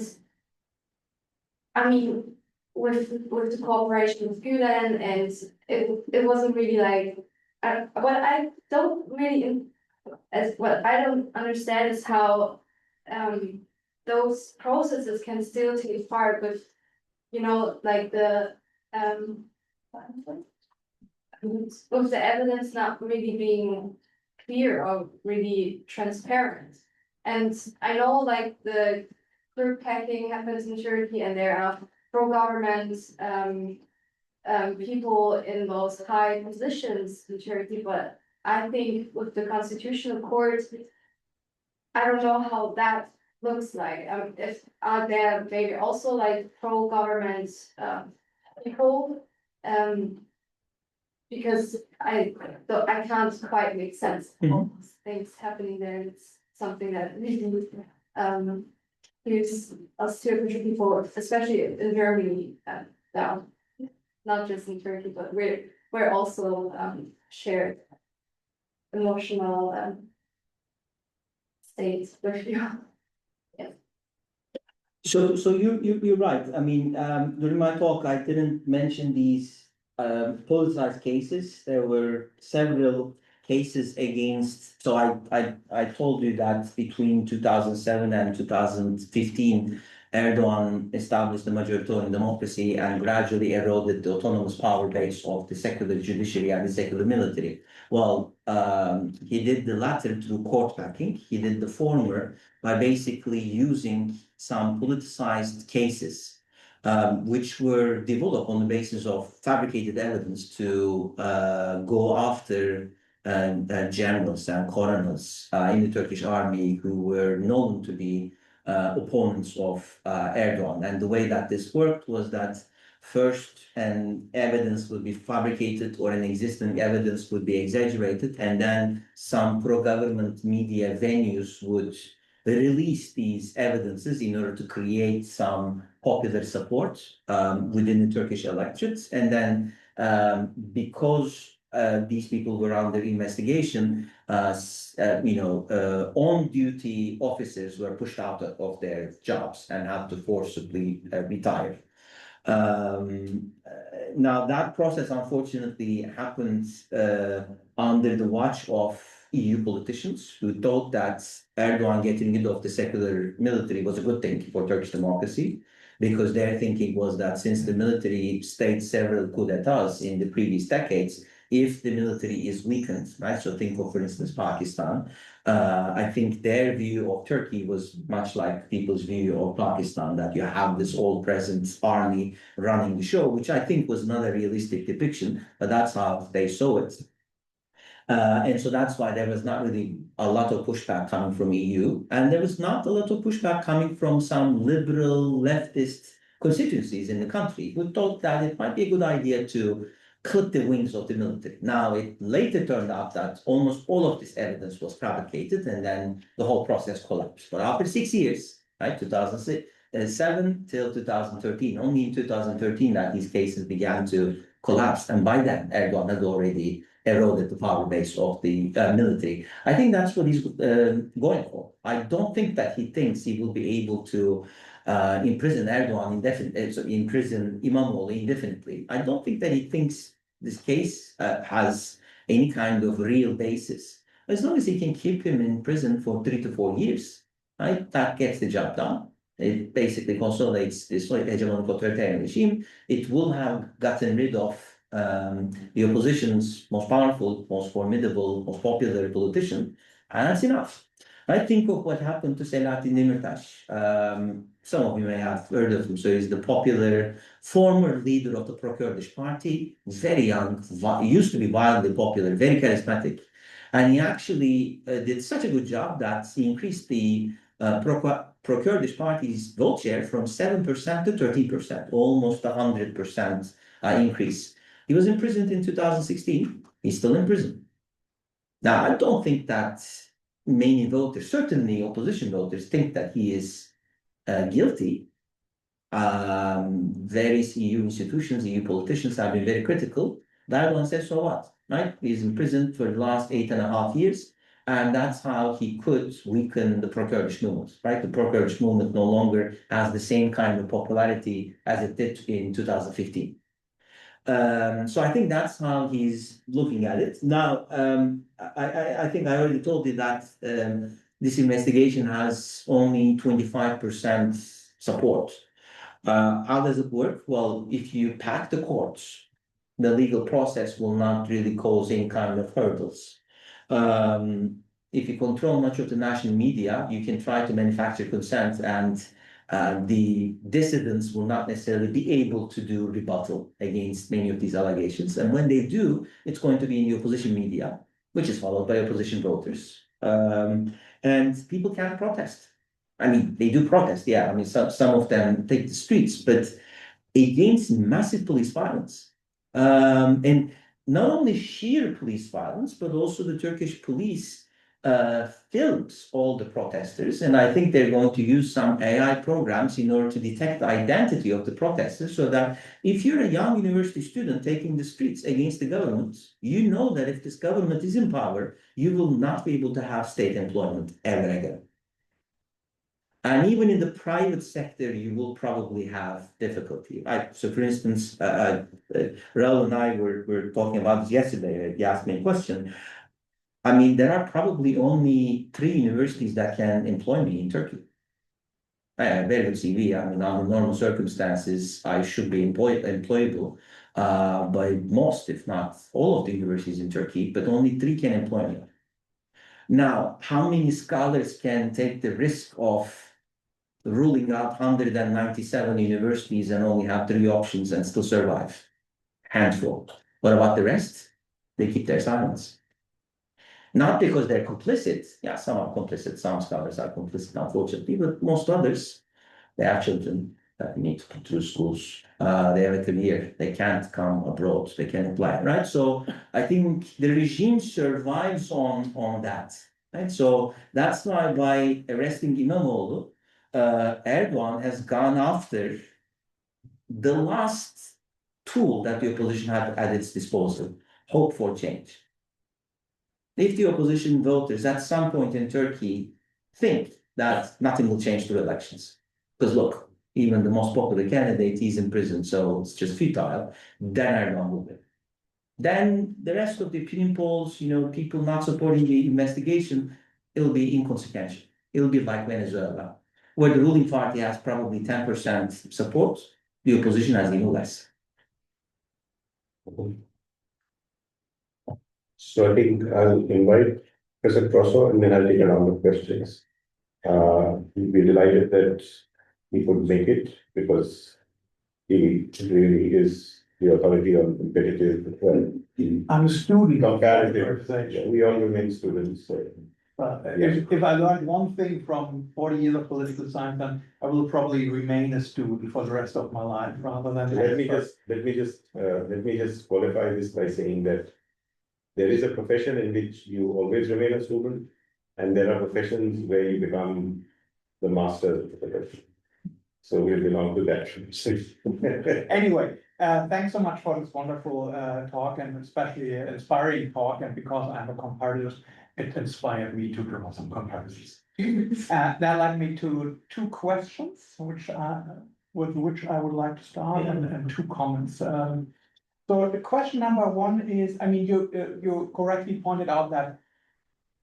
I mean, with the cooperation with Gulen, and it wasn't really like, what I don't understand is how those processes can still take part with, you know, like the with the evidence not really being clear or really transparent. And I know like the group hacking happens in Turkey, and there are pro-government people in those high positions in Turkey, but I think with the Constitutional Court, I don't know how that looks like. If are there maybe also like pro-government people, because I can't quite make sense of all those things happening there. It's something that really gives us to people, especially in Germany, now, not just in Turkey, but we're also shared emotional states with you. Yeah. So you're right. I mean, during my talk, I didn't mention these politicized cases. There were several cases against. So I told you that between 2007 and 2015, Erdoğan established the majoritarian democracy and gradually eroded the autonomous power base of the secular judiciary and the secular military. Well, he did the latter through court hacking. He did the former by basically using some politicized cases, which were developed on the basis of fabricated evidence to go after generals and coronels in the Turkish army who were known to be opponents of Erdoğan. And the way that this worked was that first an evidence would be fabricated or an existing evidence would be exaggerated, and then some pro-government media venues would release these evidences in order to create some popular support within the Turkish electorates. And then because these people were under investigation, on-duty officers were pushed out of their jobs and had to forcibly retire. Now that process unfortunately happened under the watch of EU politicians who thought that Erdoğan getting rid of the secular military was a good thing for Turkish democracy, because their thinking was that since the military staged several coups d'etats in the previous decades, if the military is weakened, right? So think of, for instance, Pakistan. I think their view of Turkey was much like people's view of Pakistan, that you have this all-present army running the show, which I think was not a realistic depiction, but that's how they saw it. And so that's why there was not really a lot of pushback coming from EU, and there was not a lot of pushback coming from some liberal leftist constituencies in the country who thought that it might be a good idea to clip the wings of the military. Now, it later turned out that almost all of this evidence was fabricated, and then the whole process collapsed. But after 6 years, right, 2007 till 2013, only in 2013 that these cases began to collapse, and by then Erdoğan had already eroded the power base of the military. I think that's what he's going for. I don't think that he thinks he will be able to imprison Erdoğan indefinitely, imprison İmamoğlu indefinitely. I don't think that he thinks this case has any kind of real basis. As long as he can keep him in prison for 3 to 4 years, right, that gets the job done. It basically consolidates this hegemonic authoritarian regime. It will have gotten rid of the opposition's most powerful, most formidable, most popular politician, and that's enough. I think of what happened to Selahattin Demirtas. Some of you may have heard of him. So he's the popular former leader of the pro-Kurdish party, very young, used to be wildly popular, very charismatic. And he actually did such a good job that he increased the pro-Kurdish party's vote share from 7% to 13%, almost 100% increase. He was imprisoned in 2016. He's still in prison. Now, I don't think that many voters, certainly opposition voters, think that he is guilty. Various EU institutions, EU politicians have been very critical. Erdoğan says, so what, right? He's in prison for the last 8.5 years, and that's how he could weaken the pro-Kurdish movement, right? The pro-Kurdish movement no longer has the same kind of popularity as it did in 2015. So I think that's how he's looking at it. Now, I think I already told you that this investigation has only 25% support. How does it work? Well, if you pack the courts, the legal process will not really cause any kind of hurdles. If you control much of the national media, you can try to manufacture consent, and the dissidents will not necessarily be able to do rebuttal against many of these allegations. And when they do, it's going to be in the opposition media, which is followed by opposition voters. And people can't protest. I mean, they do protest, yeah. I mean, some of them take the streets, but against massive police violence. And not only sheer police violence, but also the Turkish police films all the protesters. And I think they're going to use some AI programs in order to detect the identity of the protesters, so that if you're a young university student taking the streets against the government, you know that if this government is in power, you will not be able to have state employment ever again. And even in the private sector, you will probably have difficulty. So for instance, Raul and I were talking about this yesterday. He asked me a question. I mean, there are probably only 3 universities that can employ me in Turkey. I have a very good CV. I mean, under normal circumstances, I should be employable by most, if not all, of the universities in Turkey, but only 3 can employ me. Now, how many scholars can take the risk of ruling out 197 universities and only have 3 options and still survive? Handful. What about the rest? They keep their silence. Not because they're complicit. Yeah, some are complicit. Some scholars are complicit, unfortunately, but most others, they have children that need to put through schools. They have a career. They can't come abroad. They can't apply, right? So I think the regime survives on that, right? So that's why by arresting İmamoğlu, Erdoğan has gone after the last tool that the opposition had at its disposal, hope for change. If the opposition voters at some point in Turkey think that nothing will change through elections, because look, even the most popular candidate is in prison, so it's just futile, then Erdoğan will win. Then the rest of the opinion polls, people not supporting the investigation, it'll be inconsequential. It'll be like Venezuela, where the ruling party has probably 10% support, the opposition has even less. So I think I'll invite Professor Grosso, and then I'll take a round of questions. We'll be delighted that he could make it, because he really is the authority on competitive. I'm a student. Comparative. Yeah, we all remain students. So. If I learned one thing from 40 years of political science, then I will probably remain a student for the rest of my life, rather than. Let me just qualify this by saying that there is a profession in which you always remain a student, and there are professions where you become the master of the profession. So we belong to that. Anyway, thanks so much for this wonderful talk, and especially inspiring talk. And because I'm a comparative, it inspired me to draw some comparisons. That led me to 2 questions, with which I would like to start, and 2 comments. So the question number 1 is, I mean, you correctly pointed out that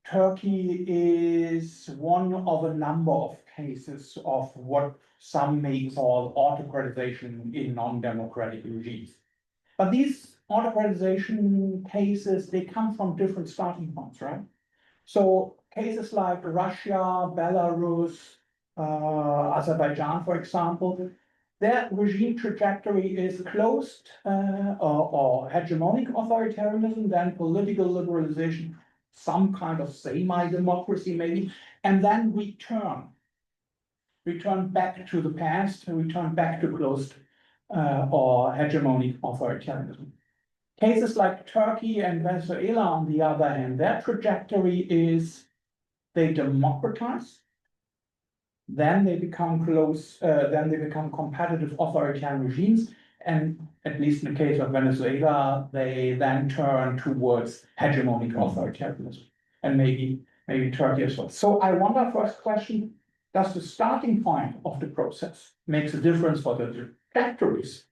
Turkey is one of a number of cases of what some may call autocratization in non-democratic regimes. But these autocratization cases, they come from different starting points, right? So cases like Russia, Belarus, Azerbaijan, for example, their regime trajectory is closed or hegemonic authoritarianism, then political liberalization, some kind of semi-democracy maybe, and then return back to the past, return back to closed or hegemonic authoritarianism. Cases like Turkey and Venezuela, on the other hand, their trajectory is they democratize, then they become competitive authoritarian regimes. And at least in the case of Venezuela, they then turn towards hegemonic authoritarianism, and maybe Turkey as well. So I wonder, first question, does the starting point of the process makes a difference for the trajectories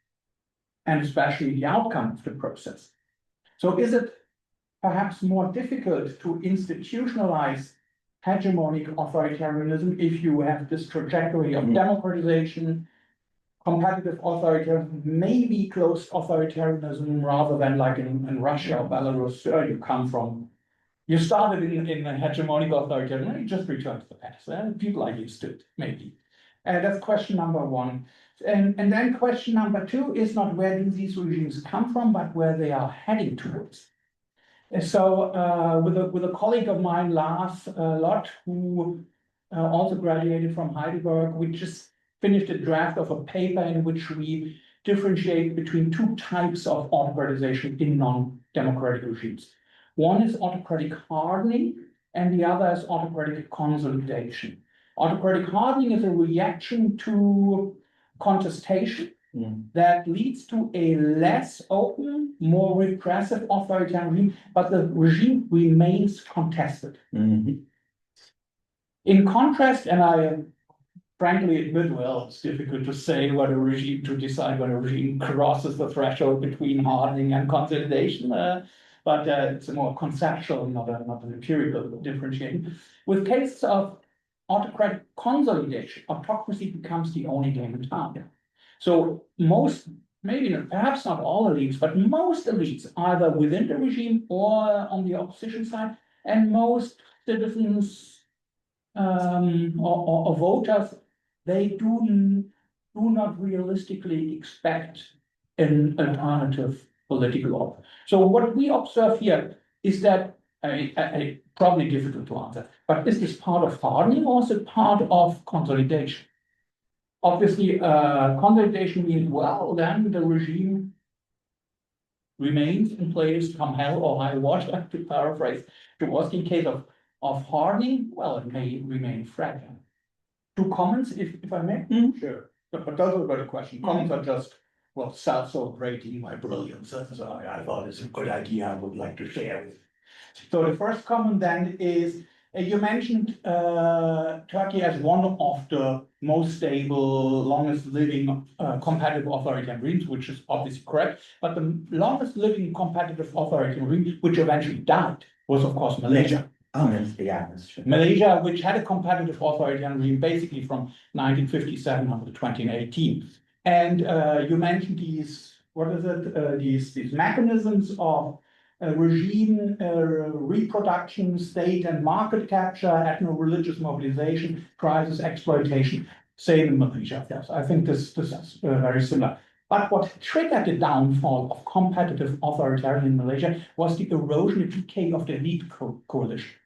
and especially the outcome of the process? So is it perhaps more difficult to institutionalize hegemonic authoritarianism if you have this trajectory of democratization, competitive authoritarianism, maybe closed authoritarianism, rather than like in Russia or Belarus, you come from, you started in a hegemonic authoritarianism, you just return to the past. People are used to it, maybe. That's question number one. And then question number two is not where do these regimes come from, but where they are heading towards. So with a colleague of mine, Lars Lott, who also graduated from Heidelberg, we just finished a draft of a paper in which we differentiate between two types of autocratization in non-democratic regimes. One is autocratic hardening, and the other is autocratic consolidation. Autocratic hardening is a reaction to contestation that leads to a less open, more repressive authoritarian regime, but the regime remains contested. In contrast, and I frankly admit, well, it's difficult to say what a regime, to decide when a regime crosses the threshold between hardening and consolidation, but it's a more conceptual, not an empirical differentiating. With cases of autocratic consolidation, autocracy becomes the only game in town. So most, maybe perhaps not all elites, but most elites, either within the regime or on the opposition side, and most citizens or voters, they do not realistically expect an alternative political order. So what we observe here is that, probably difficult to answer, but is this part of hardening or is it part of consolidation? Obviously, consolidation means, well, then the regime remains in place, come hell or high water, to paraphrase Jaworski. In case of hardening, well, it may remain fragile. Two comments, if I may? Sure. But those are the question. Comments are just, well, self-celebrating my brilliance. So I thought it's a good idea I would like to share with you. So the first comment then is, you mentioned Turkey as one of the most stable, longest living competitive authoritarian regimes, which is obviously correct. But the longest living competitive authoritarian regime, which eventually died, was of course Malaysia. Yeah, that's true. Malaysia, which had a competitive authoritarian regime basically from 1957 until 2018. And you mentioned these, these mechanisms of regime reproduction, state and market capture, ethno-religious mobilization, crisis exploitation, same in Malaysia. Yes, I think this is very similar. But what triggered the downfall of competitive authoritarian in Malaysia was the erosion and decay of the elite coalition.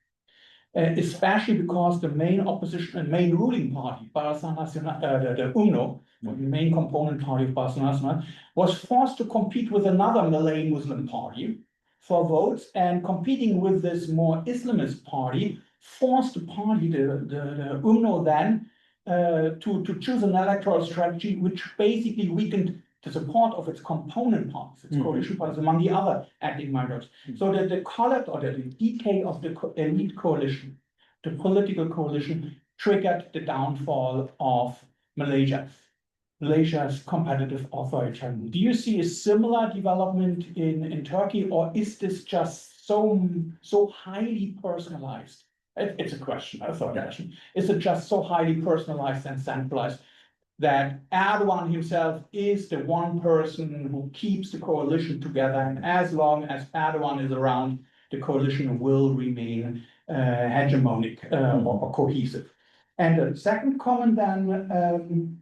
Especially because the main opposition and main ruling party, Barisan Nasional, the UMNO, the main component party of Barisan Nasional, was forced to compete with another Malay Muslim party for votes, and competing with this more Islamist party forced the party, the UMNO then, to choose an electoral strategy which basically weakened the support of its component parties, its coalition parties, among the other ethnic minorities. So that the collapse or the decay of the elite coalition, the political coalition, triggered the downfall of Malaysia's competitive authoritarianism. Do you see a similar development in Turkey, or is this just so highly personalized? It's a question, I thought. Is it just so highly personalized and centralized that Erdoğan himself is the one person who keeps the coalition together, and as long as Erdoğan is around, the coalition will remain hegemonic or cohesive? And the second comment then,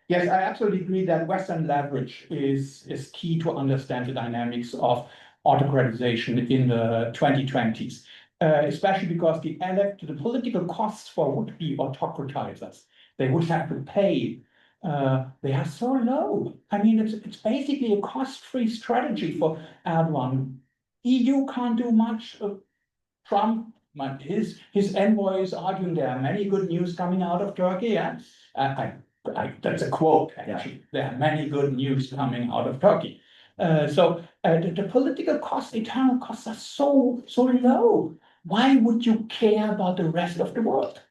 yes, I absolutely agree that Western leverage is key to understand the dynamics of autocratization in the 2020s, especially because the political costs for would-be autocratizers they would have to pay, they are so low. I mean, it's basically a cost-free strategy for Erdoğan. EU can't do much. Trump His envoy is arguing there are many good news coming out of Turkey. Yeah? That's a quote, actually. There are many good news coming out of Turkey. The political costs, internal costs are so low. Why would you care about the rest of the world?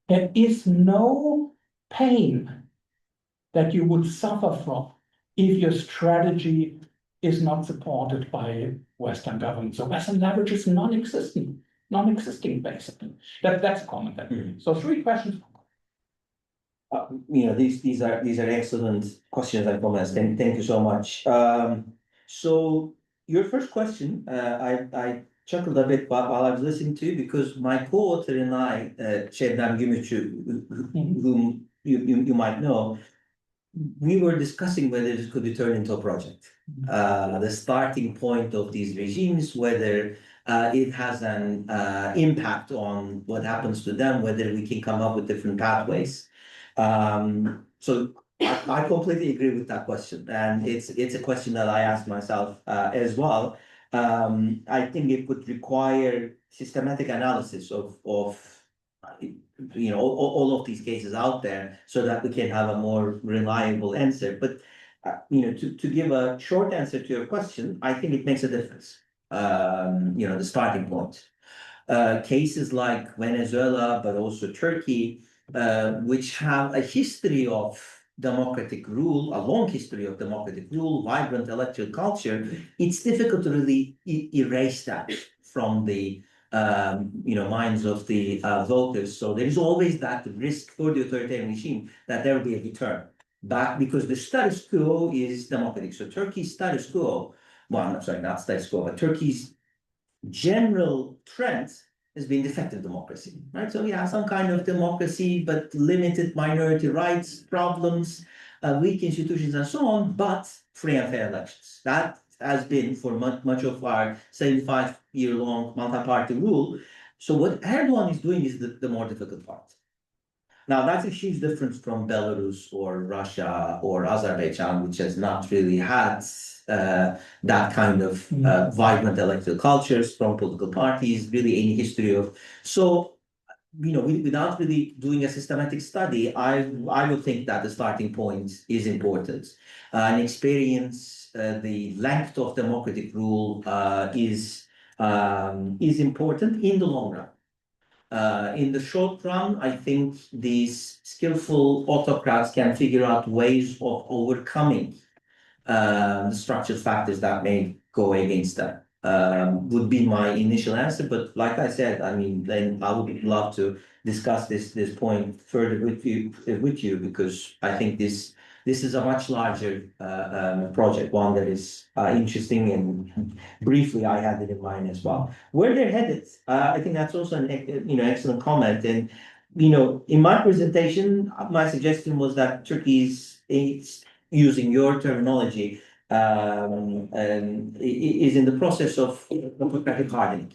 There is no pain that you would suffer from if your strategy is not supported by Western governments. So Western leverage is non-existent basically. That's a comment. So 3 questions. These are excellent questions and comments. Thank you so much. So your first question, I chuckled a bit while I was listening to you because my co-author and I, Şebnem Gümüşçü, whom you might know, we were discussing whether this could be turned into a project. The starting point of these regimes, whether it has an impact on what happens to them, whether we can come up with different pathways. So I completely agree with that question, and it's a question that I ask myself as well. I think it would require systematic analysis of all of these cases out there so that we can have a more reliable answer. But to give a short answer to your question, I think it makes a difference. The starting point. Cases like Venezuela, but also Turkey, which have a history of democratic rule, a long history of democratic rule, vibrant electoral culture, it's difficult to really erase that from the minds of the voters. So there is always that risk for the authoritarian regime that there will be a return back because the status quo is democratic. So Turkey's status quo, well, I'm sorry, not status quo, but Turkey's general trend has been defective democracy, right? So we have some kind of democracy, but limited minority rights, problems, weak institutions and so on, but free and fair elections. That has been for much of our 75-year-long multi-party rule. So what Erdoğan is doing is the more difficult part. Now, that's a huge difference from Belarus or Russia or Azerbaijan, which has not really had that kind of vibrant electoral cultures from political parties, really any history of. So, without really doing a systematic study, I would think that the starting point is important. And experience, the length of democratic rule is important in the long run. In the short run, I think these skillful autocrats can figure out ways of overcoming the structural factors that may go against them. Would be my initial answer, but like I said, then I would love to discuss this point further with you because I think this is a much larger project, one that is interesting, and briefly I had it in mind as well. Where they're headed, I think that's also an excellent comment. And in my presentation, my suggestion was that Turkey's, using your terminology, is in the process of autocratic hardening.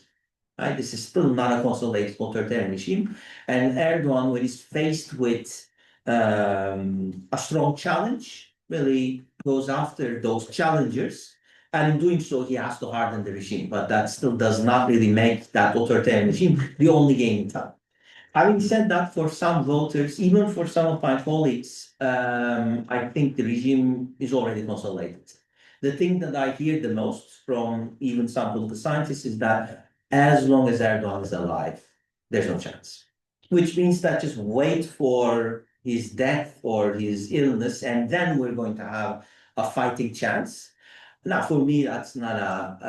Right? This is still not a consolidated authoritarian regime, and Erdoğan, when he's faced with a strong challenge, really goes after those challengers, and in doing so, he has to harden the regime. But that still does not really make that authoritarian regime the only game in town. Having said that, for some voters, even for some of my colleagues, I think the regime is already consolidated. The thing that I hear the most from even some political scientists is that as long as Erdoğan is alive, there's no chance. Which means that just wait for his death or his illness, and then we're going to have a fighting chance. Now, for me, that's not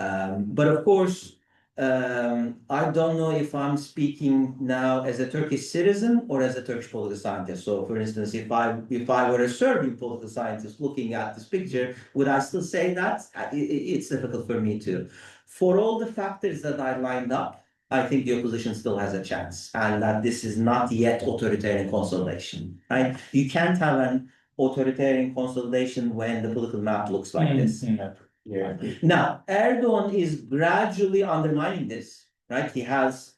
but of course, I don't know if I'm speaking now as a Turkish citizen or as a Turkish political scientist. So, for instance, if I were a Serbian political scientist looking at this picture, would I still say that? It's difficult for me to. For all the factors that I lined up, I think the opposition still has a chance, and that this is not yet authoritarian consolidation. Right? You can't have an authoritarian consolidation when the political map looks like this. Yeah. Now, Erdoğan is gradually undermining this, right?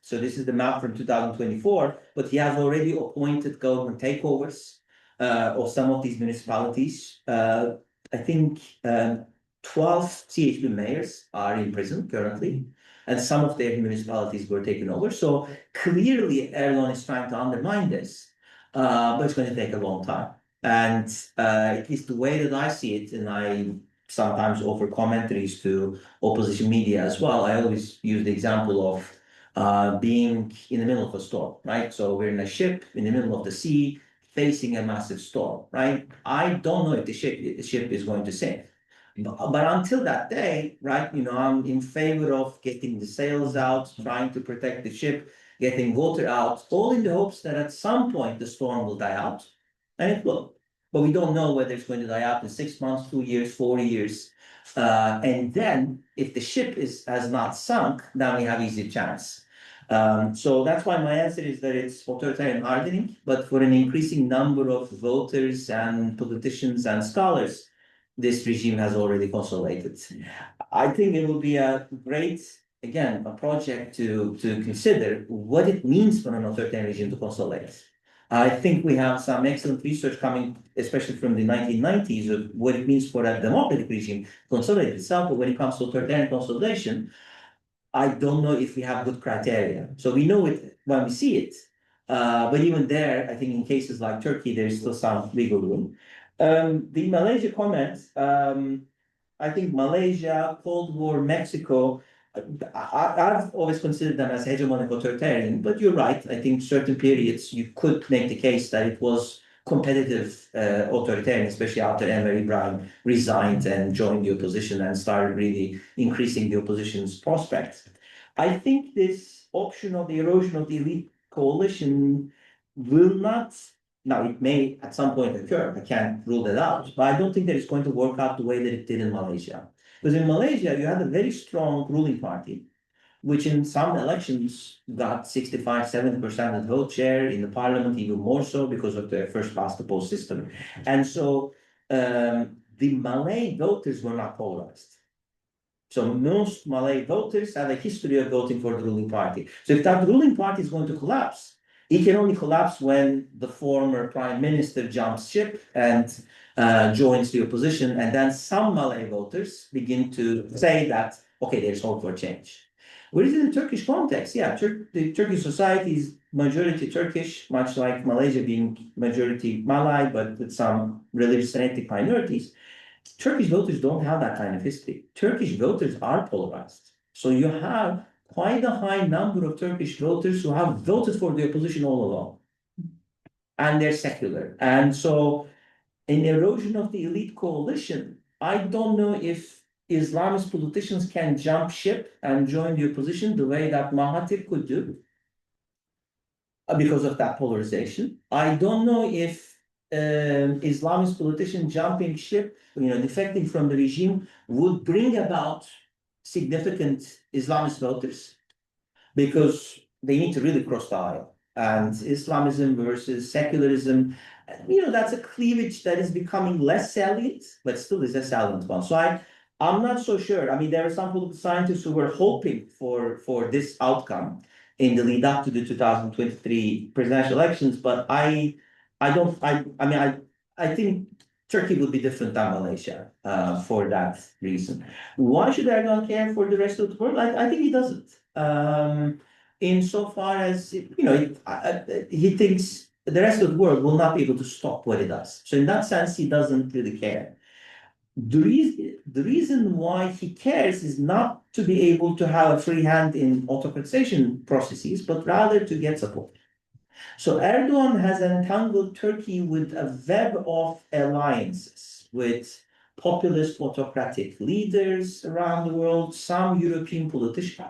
So this is the map from 2024, but he has already appointed government takeovers of some of these municipalities. I think 12 CHP mayors are in prison currently. and some of their municipalities were taken over. So clearly Erdoğan is trying to undermine this, but it's going to take a long time. And at least the way that I see it, and I sometimes offer commentaries to opposition media as well, I always use the example of being in the middle of a storm, right? So we're in a ship in the middle of the sea, facing a massive storm, right? I don't know if the ship is going to sink. But until that day, right, I'm in favor of getting the sails out, trying to protect the ship, getting water out, all in the hopes that at some point the storm will die out. And it will. But we don't know whether it's going to die out in 6 months, 2 years, 4 years. And then if the ship has not sunk, then we have easier chance. So that's why my answer is that it's authoritarian hardening, but for an increasing number of voters and politicians and scholars, this regime has already consolidated. I think it will be a great, again, a project to consider what it means for an authoritarian regime to consolidate. I think we have some excellent research coming, especially from the 1990s, of what it means for a democratic regime to consolidate itself. But when it comes to authoritarian consolidation, I don't know if we have good criteria. So we know it when we see it. But even there, I think in cases like Turkey, there's still some wiggle room. The Malaysia comment, I think Malaysia, Cold War, Mexico, I've always considered them as hegemonic authoritarian, but you're right. I think certain periods you could make the case that it was competitive authoritarian, especially after Enver Ibrahim resigned and joined the opposition and started really increasing the opposition's prospects. I think this option of the erosion of the elite coalition will not, now it may at some point occur, I can't rule that out, but I don't think that it's going to work out the way that it did in Malaysia. Because in Malaysia, you had a very strong ruling party, which in some elections got 65, 70% of the vote share, in the parliament even more so because of the first past the post system. And so the Malay voters were not polarized. So most Malay voters have a history of voting for the ruling party. So if that ruling party is going to collapse, it can only collapse when the former prime minister jumps ship and joins the opposition, and then some Malay voters begin to say that, okay, there's hope for change. Whereas in the Turkish context, yeah, the Turkish society is majority Turkish, much like Malaysia being majority Malay, but with some religious and ethnic minorities. Turkish voters don't have that kind of history. Turkish voters are polarized. So you have quite a high number of Turkish voters who have voted for the opposition all along. And they're secular. And so an erosion of the elite coalition, I don't know if Islamist politicians can jump ship and join the opposition the way that Mahathir could do because of that polarization. I don't know if Islamist politician jumping ship, defecting from the regime would bring about significant Islamist voters because they need to really cross the aisle. And Islamism versus secularism, that's a cleavage that is becoming less salient, but still is a salient one. So I'm not so sure. I mean, there are some political scientists who were hoping for this outcome in the lead up to the 2023 presidential elections, but I think Turkey will be different than Malaysia for that reason. Why should Erdogan care for the rest of the world? I think he doesn't. Insofar as he thinks the rest of the world will not be able to stop what he does. So in that sense, he doesn't really care. The reason why he cares is not to be able to have a free hand in autocratization processes, but rather to get support. So Erdogan has entangled Turkey with a web of alliances with populist autocratic leaders around the world, some European politicians.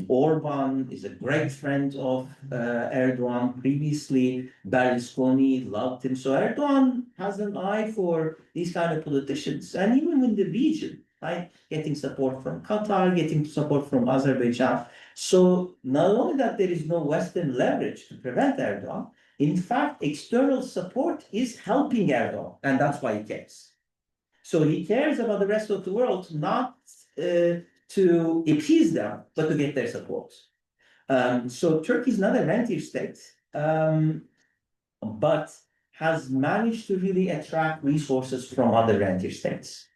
Orban is a great friend of Erdogan previously. Berlusconi loved him. So Erdogan has an eye for these kind of politicians. And even in the region, right, getting support from Qatar, getting support from Azerbaijan. So not only that there is no Western leverage to prevent Erdogan, in fact, external support is helping Erdogan, and that's why he cares. So he cares about the rest of the world, not to appease them, but to get their support. So Turkey is not a rentier state, but has managed to really attract resources from other rentier states.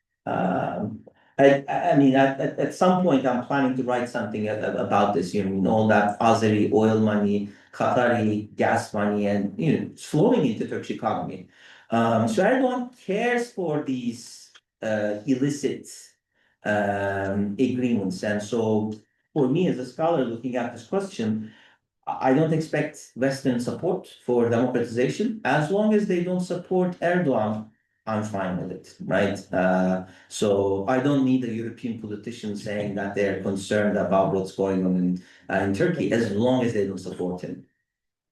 I mean, at some point, I'm planning to write something about this, you know, that Azeri oil money, Qatari gas money, and, you know, it's flowing into Turkish economy. So Erdoğan cares for these illicit agreements. And so for me as a scholar looking at this question, I don't expect Western support for democratization. As long as they don't support Erdoğan, I'm fine with it, right? So I don't need a European politician saying that they're concerned about what's going on in Turkey, as long as they don't support him.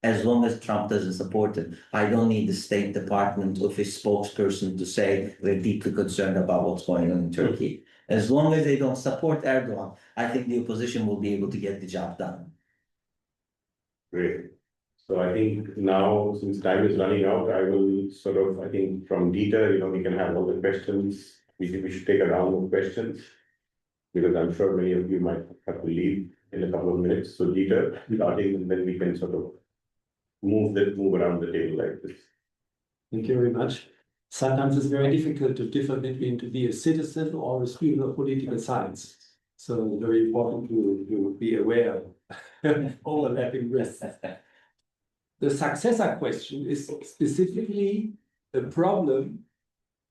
As long as Trump doesn't support him, I don't need the State Department of his spokesperson to say we're deeply concerned about what's going on in Turkey. As long as they don't support Erdoğan, I think the opposition will be able to get the job done. Great. So I think now, since time is running out, I will sort of, I think from Dieter, you know, we can have all the questions. We should take a round of questions, because I'm sure many of you might have to leave in a couple of minutes. So Dieter, starting, and then we can sort of move around the table like this. Thank you very much. Sometimes it's very difficult to differ between to be a citizen or a student of political science. So it's very important to be aware of overlapping risks. The successor question is specifically a problem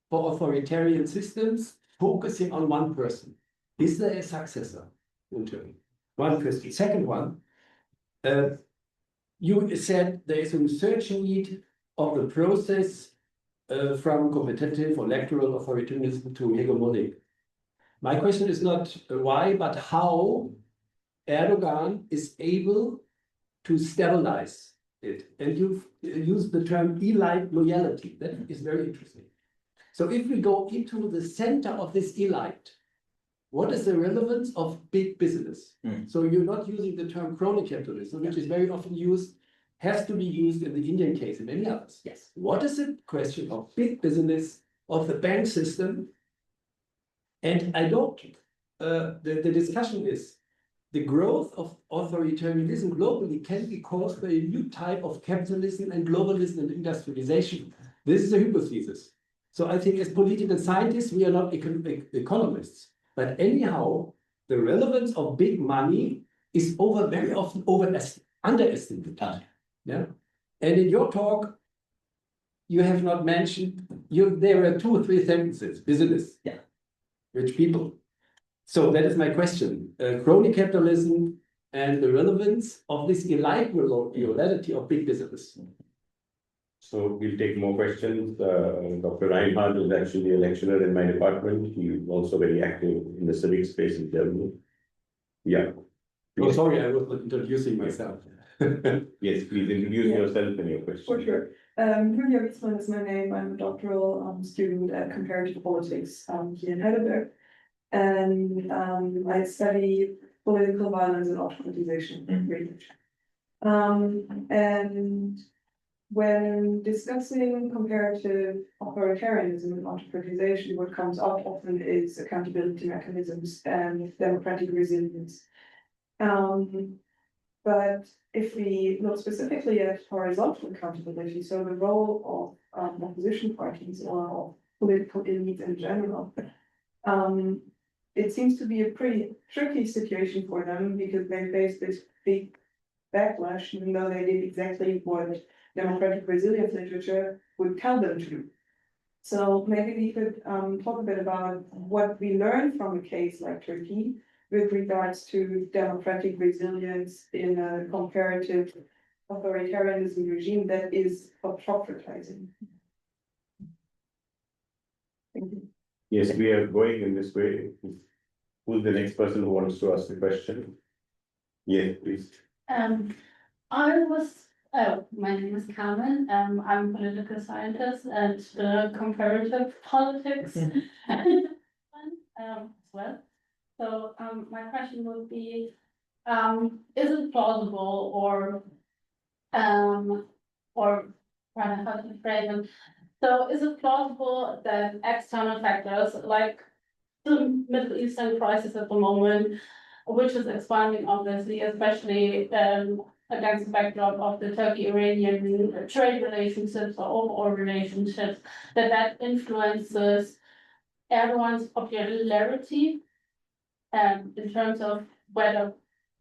for authoritarian systems focusing on one person. Is there a successor in Turkey? One question. Second one, you said there is a research need of the process from competitive or electoral authoritarianism to hegemonic. My question is not why, but how Erdogan is able to stabilize it. And you've used the term elite loyalty. That is very interesting. So if we go into the center of this elite, what is the relevance of big business? So you're not using the term crony capitalism, which is very often used, has to be used in the Indian case and many others. Yes. What is the question of big business, of the bank system? And I don't, the discussion is, the growth of authoritarianism globally can be caused by a new type of capitalism and globalism and industrialization. This is a hypothesis. So I think as political scientists, we are not economists. But anyhow, the relevance of big money is very often underestimated. Yeah. And in your talk, you have not mentioned, there were 2 or 3 sentences, business, Yeah. rich people. So that is my question. Crony capitalism and the relevance of this elite loyalty of big business. So we'll take more questions. Dr. Reinhardt is actually a lecturer in my department. He's also very active in the civic space in Germany. Yeah. Oh, sorry, I was not introducing myself. Yes, please introduce yourself and your question. For sure. Julia Wiesmann is my name. I'm a doctoral student at comparative politics here in Heidelberg. And I study political violence and autocratization research. And when discussing comparative authoritarianism and autocratization, what comes up often is accountability mechanisms and democratic resilience. But if we look specifically at horizontal accountability, so the role of opposition parties or of political elites in general, it seems to be a pretty tricky situation for them because they face this big backlash, even though they did exactly what democratic resilience literature would tell them to do. So maybe we could talk a bit about what we learned from a case like Turkey with regards to democratic resilience in a comparative authoritarianism regime that is autocratizing. Thank you. Yes, we are going in this way. Who's the next person who wants to ask the question? Yes, please. My name is Carmen. I'm a political scientist and comparative politics as well. So my question would be, is it plausible or rather how to phrase it? So is it plausible that external factors like the Middle Eastern crisis at the moment, which is expanding obviously, especially against the backdrop of the Turkey-Iranian trade relationships or overall relationships, that influences Erdogan's popularity in terms of whether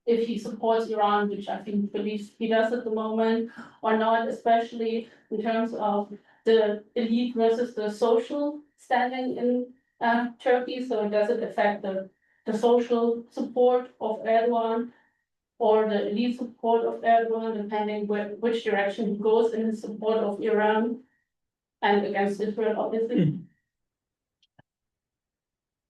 if he supports Iran, which I think believes he does at the moment, or not, especially in terms of the elite versus the social standing in Turkey. So does it affect the social support of Erdogan or the elite support of Erdogan, depending which direction he goes in his support of Iran and against Israel, obviously?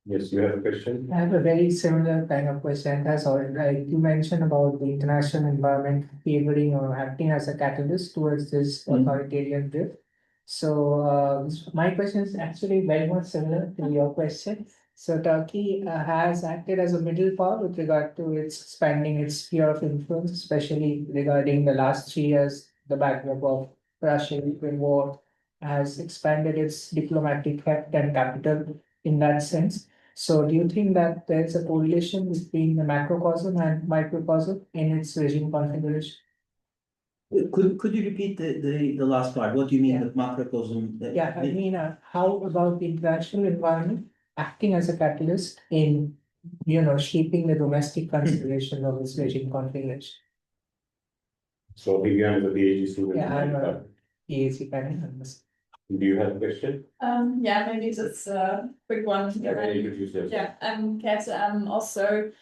Yes, you have a question? I have a very similar kind of question as well. Like you mentioned about the international environment favoring or acting as a catalyst towards this authoritarian drift. So my question is actually very much similar to your question. So Turkey has acted as a middle power with regard to its expanding its sphere of influence, especially regarding the last 3 years, the backdrop of Russia-Ukraine war has expanded its diplomatic heft and capital in that sense. So do you think that there's a correlation between the macrocosm and microcosm in its regime configuration? Could you repeat the last part? What do you mean with macrocosm? Yeah, I mean, how about the international environment acting as a catalyst in, shaping the domestic consideration of this regime configuration? So Vivian is a PhD student. Yeah, I'm a PhD candidate. Do you have a question? Yeah, maybe just a quick one. Yeah, I'm Kat. I'm also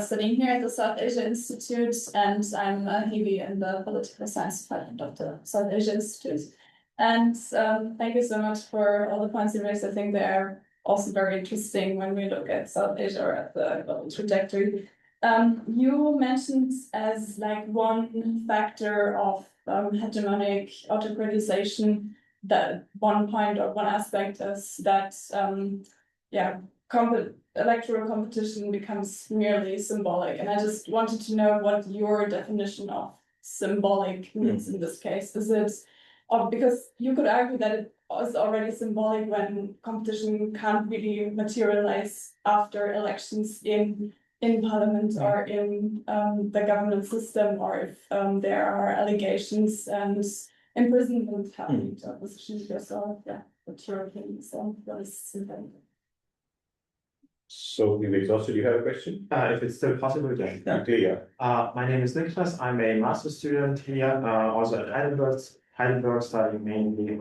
studying here at the South Asia Institute, and I'm heavy in the political science department of the South Asia Institute. And thank you so much for all the points you raised. I think they're also very interesting when we look at South Asia or at the global trajectory. You mentioned as like one factor of hegemonic autocratization, that one point or one aspect is that electoral competition becomes merely symbolic. And I just wanted to know what your definition of symbolic means in this case. Is it because you could argue that it is already symbolic when competition can't really materialize after elections in parliament or in the government system, or if there are allegations and imprisonment happening to opposition leaders. So yeah, what's your opinion? So what is symbolic? So we've exhausted. You have a question? If it's still possible, then. Yeah. My name is Niklas. I'm a master's student here, also at Heidelberg, studying mainly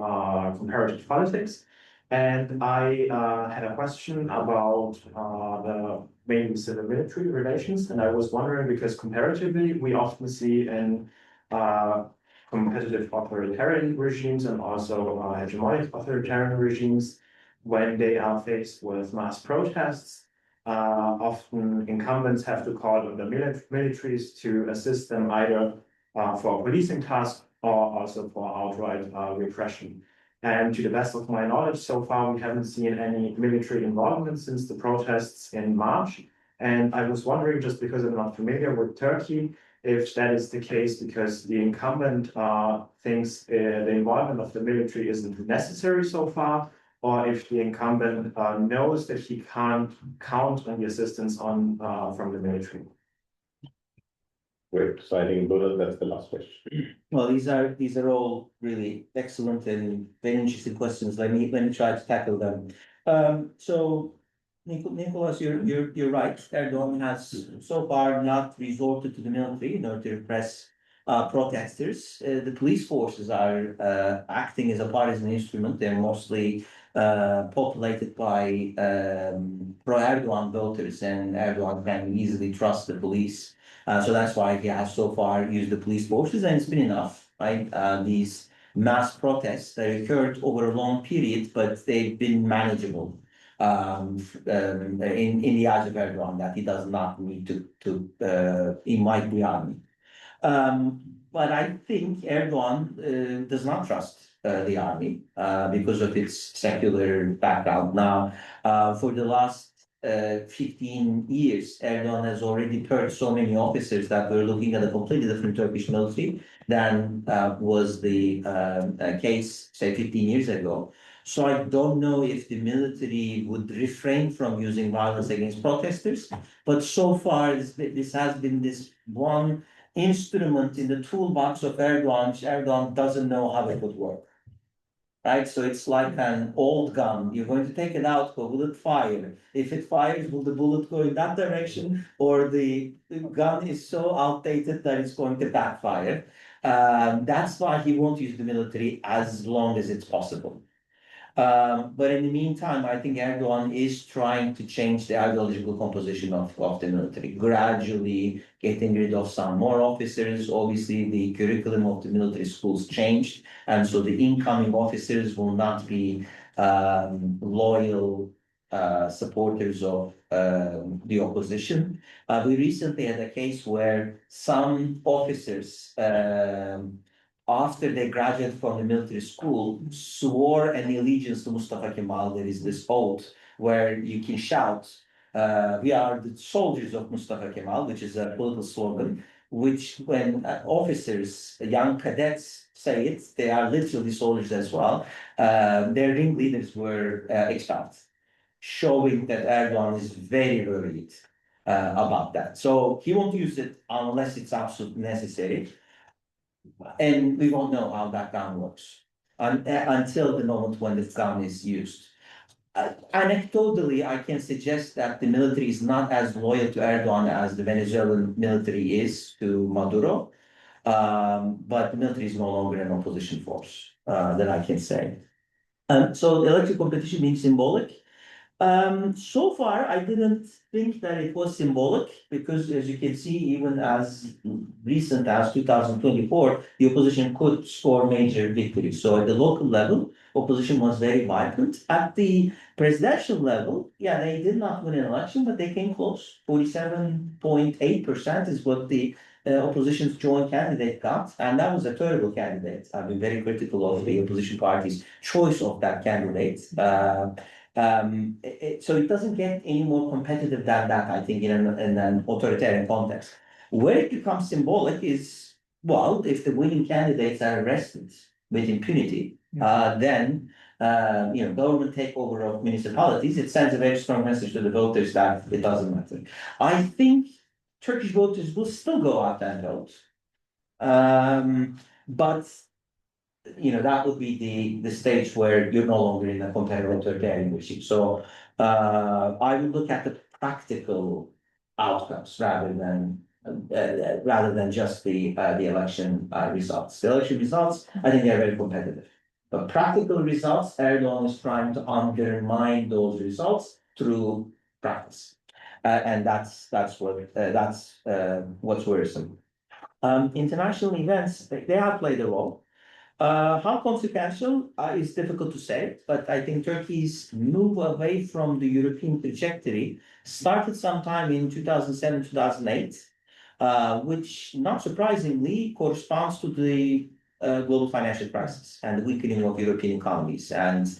comparative politics. And I had a question about the mainly civil-military relations. And I was wondering, because comparatively, we often see in competitive authoritarian regimes and also hegemonic authoritarian regimes, when they are faced with mass protests, often incumbents have to call on the militaries to assist them either for policing tasks or also for outright repression. And to the best of my knowledge, so far we haven't seen any military involvement since the protests in March. And I was wondering, just because I'm not familiar with Turkey, if that is the case because the incumbent thinks the involvement of the military isn't necessary so far, or if the incumbent knows that he can't count on the assistance from the military. Great. So I think that's the last question. Well, these are all really excellent and very interesting questions. Let me try to tackle them. So Nicholas, you're right. Erdogan has so far not resorted to the military in order to repress protesters. The police forces are acting as a partisan instrument. They're mostly populated by pro-Erdogan voters, and Erdogan can easily trust the police. So that's why he has so far used the police forces, and it's been enough, right? These mass protests, they occurred over a long period, but they've been manageable in the eyes of Erdogan, that he does not need to invite the army. But I think Erdogan does not trust the army because of its secular background. Now, for the last 15 years, Erdogan has already purged so many officers that we're looking at a completely different Turkish military than was the case, say, 15 years ago. So I don't know if the military would refrain from using violence against protesters, but so far this has been this one instrument in the toolbox of Erdogan, which Erdogan doesn't know how it would work. right? So it's like an old gun. You're going to take it out, but will it fire? If it fires, will the bullet go in that direction? Or the gun is so outdated that it's going to backfire? That's why he won't use the military as long as it's possible. But in the meantime, I think Erdoğan is trying to change the ideological composition of the military, gradually getting rid of some more officers. Obviously, the curriculum of the military schools changed, and so the incoming officers will not be loyal supporters of the opposition. We recently had a case where some officers after they graduated from the military school, swore an allegiance to Mustafa Kemal. There is this oath where you can shout, we are the soldiers of Mustafa Kemal, which is a political slogan, which when officers, young cadets say it, they are literally soldiers as well. Their ringleaders were expelled, showing that Erdoğan is very worried about that. So he won't use it unless it's absolutely necessary. And we won't know how that gun works until the moment when this gun is used. Anecdotally, I can suggest that the military is not as loyal to Erdoğan as the Venezuelan military is to Maduro. But the military is no longer an opposition force, that I can say. So the electoral competition being symbolic. So far, I didn't think that it was symbolic because, as you can see, even as recent as 2024, the opposition could score major victories. So at the local level, opposition was very vibrant. At the presidential level, yeah, they did not win an election, but they came close. 47.8% is what the opposition's joint candidate got, and that was a terrible candidate. I've been very critical of the opposition party's choice of that candidate. So it doesn't get any more competitive than that, I think, in an authoritarian context. Where it becomes symbolic is, well, if the winning candidates are arrested with impunity, then government takeover of municipalities, it sends a very strong message to the voters that it doesn't matter. I think Turkish voters will still go out and vote. But that would be the stage where you're no longer in a competitive authoritarian regime. So I would look at the practical outcomes rather than just the election results. The election results, I think they're very competitive. But practical results, Erdoğan is trying to undermine those results through practice, and that's what's worrisome. International events, they have played a role. How consequential is difficult to say, but I think Turkey's move away from the European trajectory started sometime in 2007, 2008, which not surprisingly corresponds to the global financial crisis and the weakening of European economies, and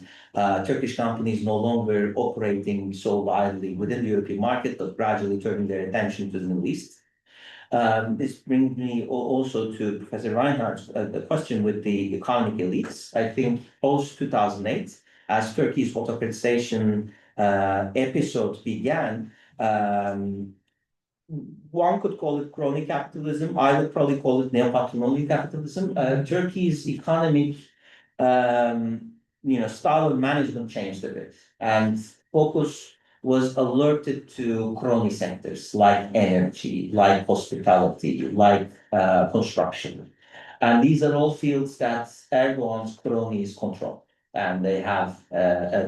Turkish companies no longer operating so widely within the European market, but gradually turning their attention to the Middle East. This brings me also to Professor Reinhardt's question with the economic elites. I think post 2008, as Turkey's autocratization episode began, one could call it crony capitalism. I would probably call it neo-patrimonial capitalism. Turkey's economic, style of management changed a bit, and focus was alerted to crony sectors like energy, like hospitality, like construction. And these are all fields that Erdoğan's cronies control, and they have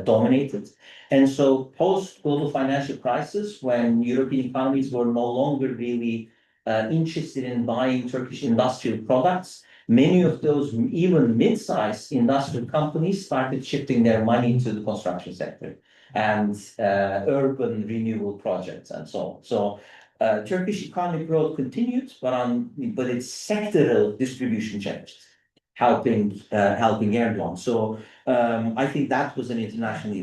dominated. And so post-global financial crisis, when European economies were no longer really interested in buying Turkish industrial products, many of those even mid-sized industrial companies started shifting their money to the construction sector and urban renewal projects and so on. So Turkish economic growth continued, but its sectoral distribution changed, helping Erdoğan. So I think that was an international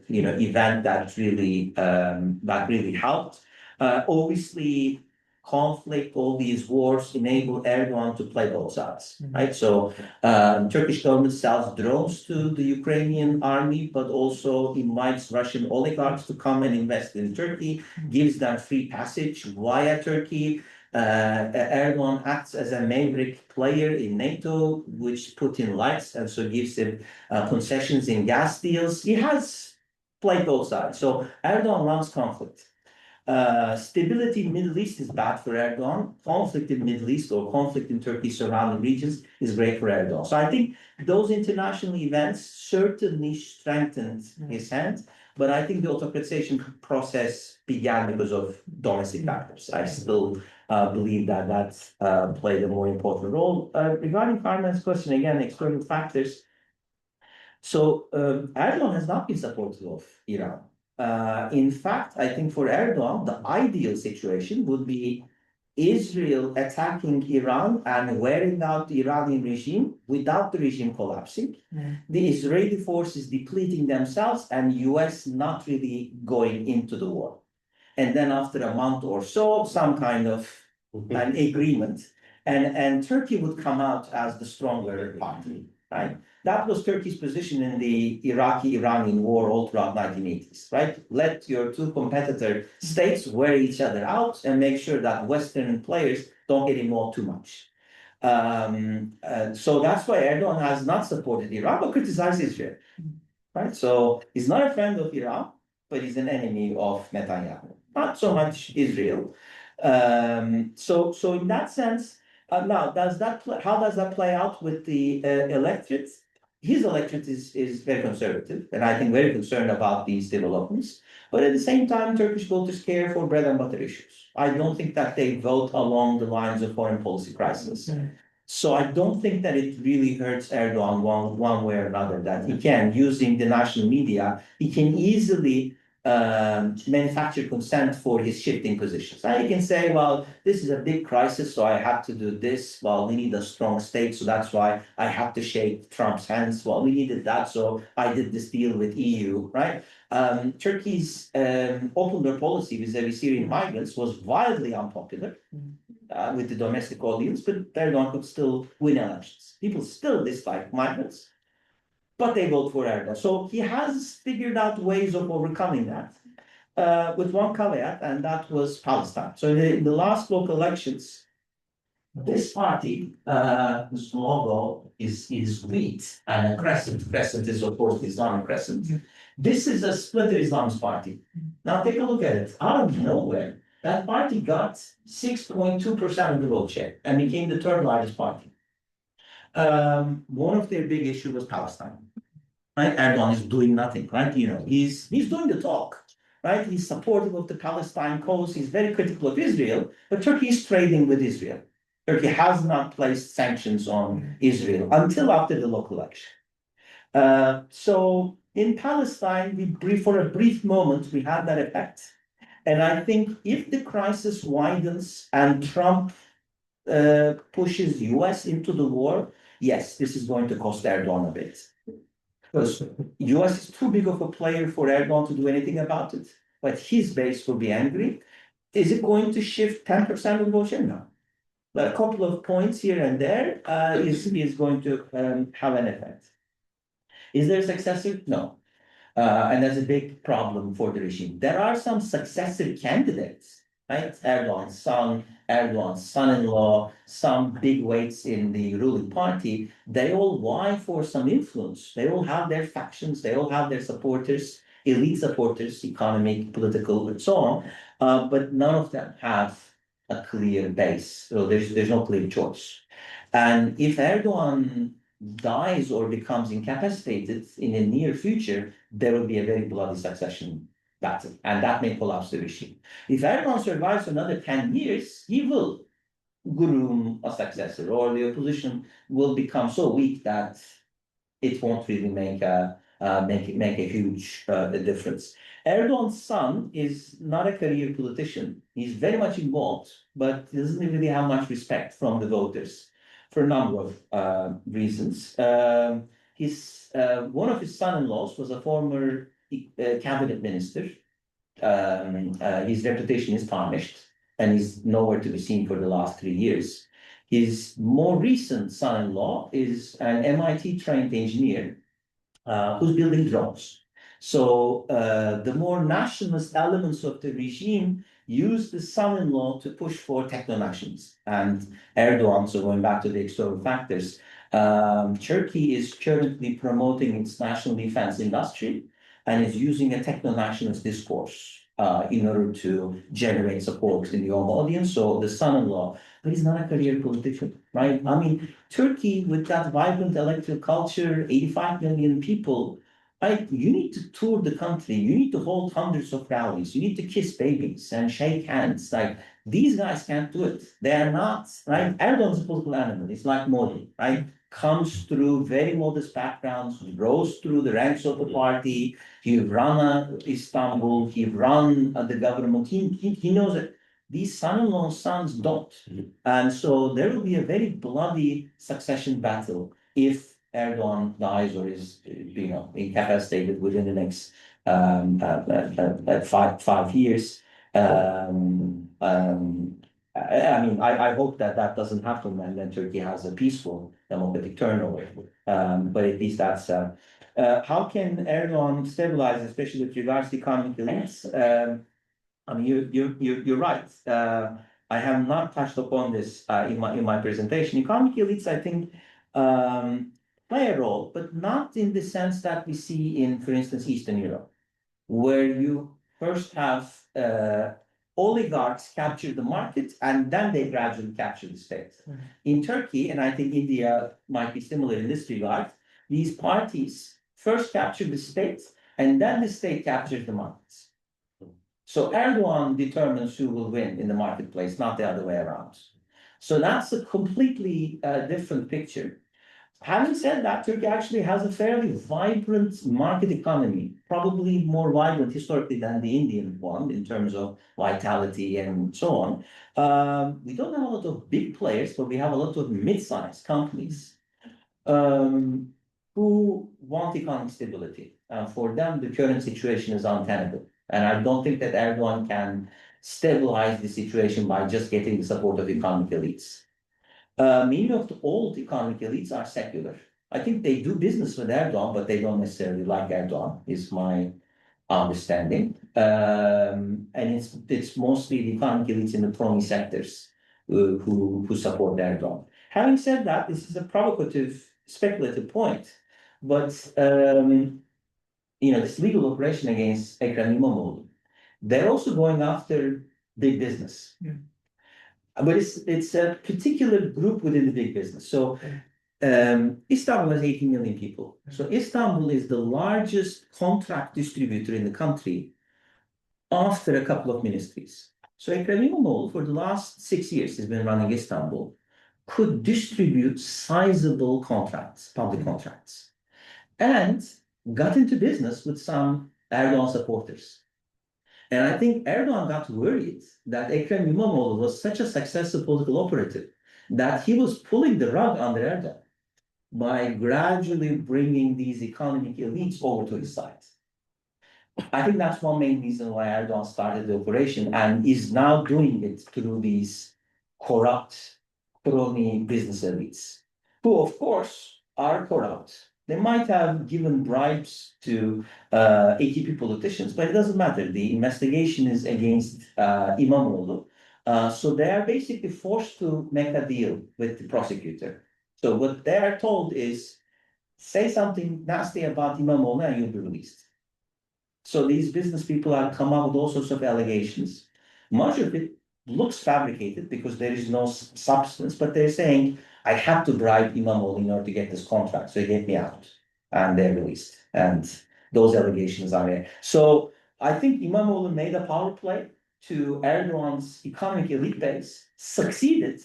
event that really helped. Obviously, conflict, all these wars enable Erdoğan to play both sides, right? So Turkish government sells drones to the Ukrainian army, but also invites Russian oligarchs to come and invest in Turkey, gives them free passage via Turkey, Erdoğan acts as a maverick player in NATO, which Putin likes, and so gives him concessions in gas deals. He has played both sides. So Erdoğan loves conflict. Stability in Middle East is bad for Erdoğan. Conflict in Middle East or conflict in Turkey's surrounding regions is great for Erdoğan. So I think those international events certainly strengthened his hand. But I think the autocratization process began because of domestic factors. I still believe that that played a more important role. Regarding Carmen's question, again, external factors. So Erdoğan has not been supportive of Iran. In fact, I think for Erdoğan, the ideal situation would be Israel attacking Iran and wearing out the Iranian regime without the regime collapsing. The Israeli forces depleting themselves and US not really going into the war. And then after a month or so, some kind of an agreement. And Turkey would come out as the stronger party, right? That was Turkey's position in the Iraqi-Iranian war all throughout 1980s, right? Let your two competitor states wear each other out and make sure that Western players don't get involved too much. So that's why Erdoğan has not supported Iran, but criticized Israel, right? So he's not a friend of Iran, but he's an enemy of Netanyahu. Not so much Israel. So in that sense, now how does that play out with the electorate? His electorate is very conservative, and I think very concerned about these developments. But at the same time, Turkish voters care for bread and butter issues. I don't think that they vote along the lines of foreign policy crisis. So I don't think that it really hurts Erdoğan one way or another, that he can, using the national media, he can easily manufacture consent for his shifting positions. Now you can say, well, this is a big crisis, so I have to do this. Well, we need a strong state, so that's why I have to shake Trump's hands. Well, we needed that, so I did this deal with EU, right? Turkey's open door policy vis-a-vis Syrian migrants was wildly unpopular with the domestic audience, but Erdoğan could still win elections. People still dislike migrants, but they vote for Erdoğan. So he has figured out ways of overcoming that with one caveat, and that was Palestine. So in the last local elections, this party, whose logo is wheat and a crescent. Crescent is, of course, the Islamic crescent. This is a splinter Islamist party. Now take a look at it. Out of nowhere, that party got 6.2% of the vote share and became the third largest party. One of their big issues was Palestine. Right? Erdoğan is doing nothing, right? You know, he's doing the talk, right? He's supportive of the Palestine cause. He's very critical of Israel, but Turkey is trading with Israel. Turkey has not placed sanctions on Israel until after the local election. So in Palestine, for a brief moment, we had that effect. And I think if the crisis widens and Trump pushes US into the war, yes, this is going to cost Erdoğan a bit. Because US is too big of a player for Erdoğan to do anything about it, but his base will be angry. Is it going to shift 10% of the vote share? No. But a couple of points here and there is going to have an effect. Is there a successor? No. And that's a big problem for the regime. There are some successive candidates, right? Erdoğan's son, Erdoğan's son-in-law, some big weights in the ruling party. They all vie for some influence. They all have their factions. They all have their supporters, elite supporters, economic, political, and so on. But none of them have a clear base. So there's no clear choice. And if Erdoğan dies or becomes incapacitated in the near future, there will be a very bloody succession battle, and that may collapse the regime. If Erdoğan survives another 10 years, he will groom a successor, or the opposition will become so weak that it won't really make a huge difference. Erdoğan's son is not a career politician. He's very much involved, but he doesn't really have much respect from the voters for a number of reasons. One of his son-in-laws was a former cabinet minister. His reputation is tarnished, and he's nowhere to be seen for the last 3 years. His more recent son-in-law is an MIT-trained engineer who's building drones. So the more nationalist elements of the regime use the son-in-law to push for techno-nationalism. And Erdoğan, so going back to the external factors, Turkey is currently promoting its national defense industry and is using a techno-nationalist discourse in order to generate support in the home audience. So the son-in-law, but he's not a career politician, right? I mean, Turkey with that vibrant electoral culture, 85 million people, right? You need to tour the country. You need to hold hundreds of rallies. You need to kiss babies and shake hands. Like these guys can't do it. They are not, right? Erdogan's a political animal. It's like Modi, right? Comes through very modest backgrounds, rose through the ranks of the party. He ran Istanbul. He ran the government. He knows it. These son-in-law sons don't. And so there will be a very bloody succession battle if Erdogan dies or is, incapacitated within the next 5 years. I hope that doesn't happen and then Turkey has a peaceful democratic turnover. But at least that's how can Erdogan stabilize, especially with regards to economic elites? You're right. I have not touched upon this in my presentation. Economic elites, I think, play a role, but not in the sense that we see in, for instance, Eastern Europe, where you first have oligarchs capture the market and then they gradually capture the state. In Turkey, and I think India might be similar in this regard, these parties first capture the state and then the state captures the markets. So Erdogan determines who will win in the marketplace, not the other way around. So that's a completely different picture. Having said that, Turkey actually has a fairly vibrant market economy, probably more vibrant historically than the Indian one in terms of vitality and so on. We don't have a lot of big players, but we have a lot of mid-sized companies who want economic stability. For them, the current situation is untenable. And I don't think that Erdogan can stabilize the situation by just getting the support of economic elites. Many of the old economic elites are secular. I think they do business with Erdogan, but they don't necessarily like Erdogan, is my understanding. And it's mostly the economic elites in the crony sectors who support Erdogan. Having said that, this is a provocative, speculative point, but this legal operation against Ekrem İmamoğlu, they're also going after big business. Yeah. But it's a particular group within the big business. So Istanbul has 18 million people. So Istanbul is the largest contract distributor in the country after a couple of ministries. So Ekrem İmamoğlu, for the last 6 years, has been running Istanbul, could distribute sizable contracts, public contracts, and got into business with some Erdogan supporters. And I think Erdogan got worried that Ekrem İmamoğlu was such a successful political operative that he was pulling the rug under Erdogan by gradually bringing these economic elites over to his side. I think that's one main reason why Erdogan started the operation and is now doing it through these corrupt, crony business elites, who of course are corrupt. They might have given bribes to AKP politicians, but it doesn't matter. The investigation is against İmamoğlu. So they are basically forced to make a deal with the prosecutor. So what they are told is, say something nasty about İmamoğlu and you'll be released. So these business people have come up with all sorts of allegations. Much of it looks fabricated because there is no substance, but they're saying, I have to bribe İmamoğlu in order to get this contract, so get me out. And they're released. And those allegations are there. So I think İmamoğlu made a power play to Erdogan's economic elite base, succeeded,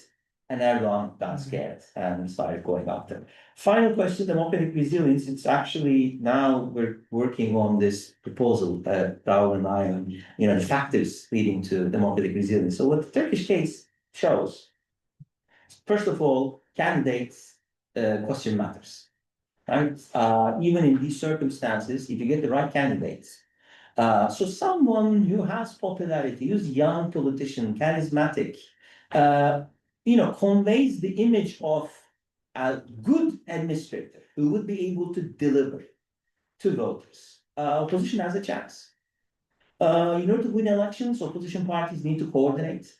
and Erdogan got scared and started going after. Final question, democratic resilience. It's actually now we're working on this proposal, Raul and I, on the factors leading to democratic resilience. So what the Turkish case shows, first of all, candidates question matters, right? Even in these circumstances, if you get the right candidates, so someone who has popularity, who's young politician, charismatic, conveys the image of a good administrator who would be able to deliver to voters. opposition has a chance. In order to win elections, opposition parties need to coordinate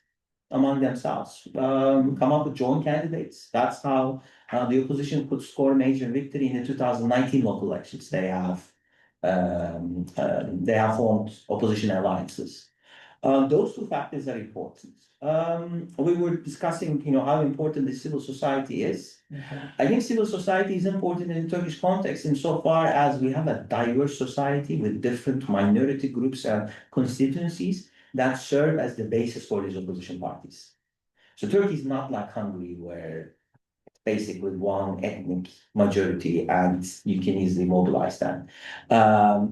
among themselves, come up with joint candidates. That's how the opposition could score a major victory in the 2019 local elections. They have formed opposition alliances. Those two factors are important. We were discussing, how important the civil society is. I think civil society is important in the Turkish context insofar as we have a diverse society with different minority groups and constituencies that serve as the basis for these opposition parties. So Turkey is not like Hungary, where it's basically one ethnic majority and you can easily mobilize them.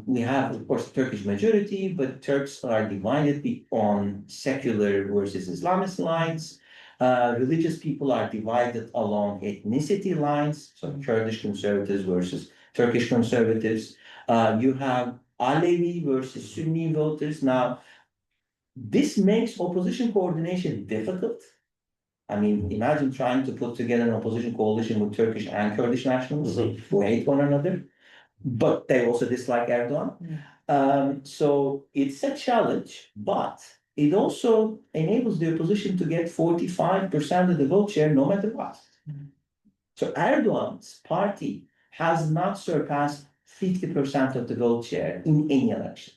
We have, of course, the Turkish majority, but Turks are divided on secular versus Islamist lines. Religious people are divided along ethnicity lines, so Kurdish conservatives versus Turkish conservatives. You have Alevi versus Sunni voters. Now, this makes opposition coordination difficult. I mean, imagine trying to put together an opposition coalition with Turkish and Kurdish nationals who hate one another, but they also dislike Erdoğan. So it's a challenge, but it also enables the opposition to get 45% of the vote share no matter what. So Erdoğan's party has not surpassed 50% of the vote share in any election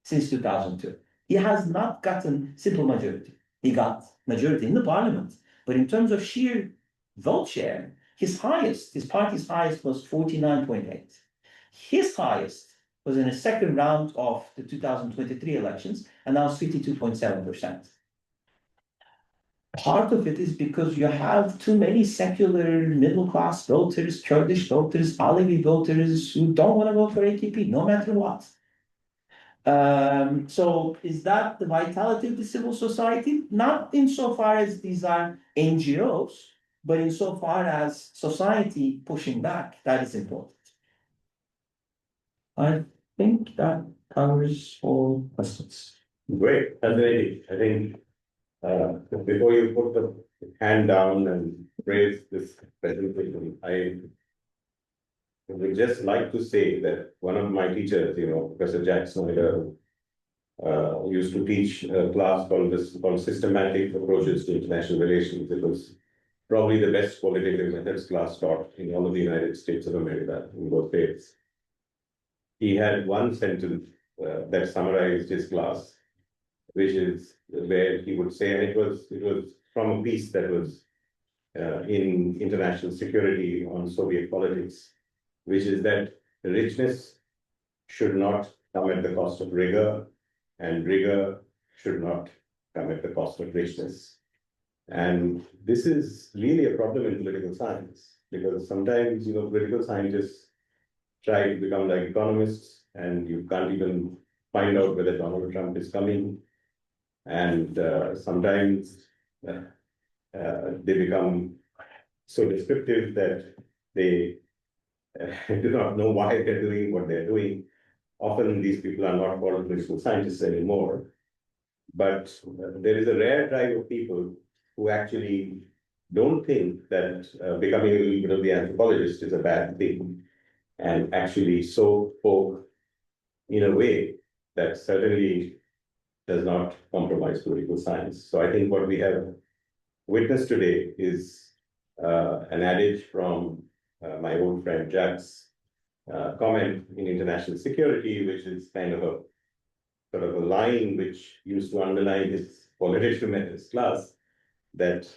since 2002. He has not gotten simple majority. He got majority in the parliament. But in terms of sheer vote share, his party's highest was 49.8. His highest was in the second round of the 2023 elections, and now it's 52.7%. Part of it is because you have too many secular middle-class voters, Kurdish voters, Alevi voters who don't want to vote for AKP, no matter what. So is that the vitality of the civil society? Not insofar as these are NGOs, but insofar as society pushing back, that is important. I think that covers all questions. Great, fascinating. I think before you put the hand down and raise this presentation, I would just like to say that one of my teachers, Professor Jack Snyder, used to teach a class called Systematic Approaches to International Relations. It was probably the best qualitative methods class taught in all of the United States of America in those days. He had one sentence that summarized his class, which is where he would say, and it was from a piece that was in international security on Soviet politics, which is that richness should not come at the cost of rigor, and rigor should not come at the cost of richness. And this is really a problem in political science, because sometimes, political scientists try to become like economists, and you can't even find out whether Donald Trump is coming. And sometimes they become so descriptive that they do not know why they're doing what they're doing. Often these people are not called political scientists anymore. But there is a rare tribe of people who actually don't think that becoming a little bit of the anthropologist is a bad thing, and actually so folk in a way that certainly does not compromise political science. So I think what we have witnessed today is an adage from my old friend Jack's comment in international security, which is kind of a sort of a line which used to underline his political methods class, that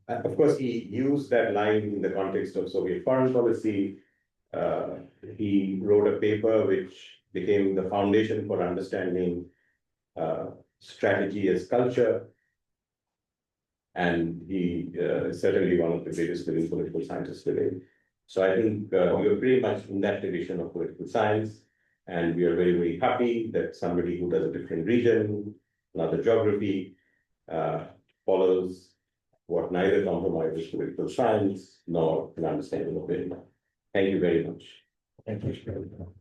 of course he used that line in the context of Soviet foreign policy. He wrote a paper which became the foundation for understanding strategy as culture. And he is certainly one of the greatest living political scientists today. So I think we are pretty much in that tradition of political science, and we are very, very happy that somebody who does a different region, another geography, follows what neither compromises political science nor an understanding of it. Thank you very much. Thank you.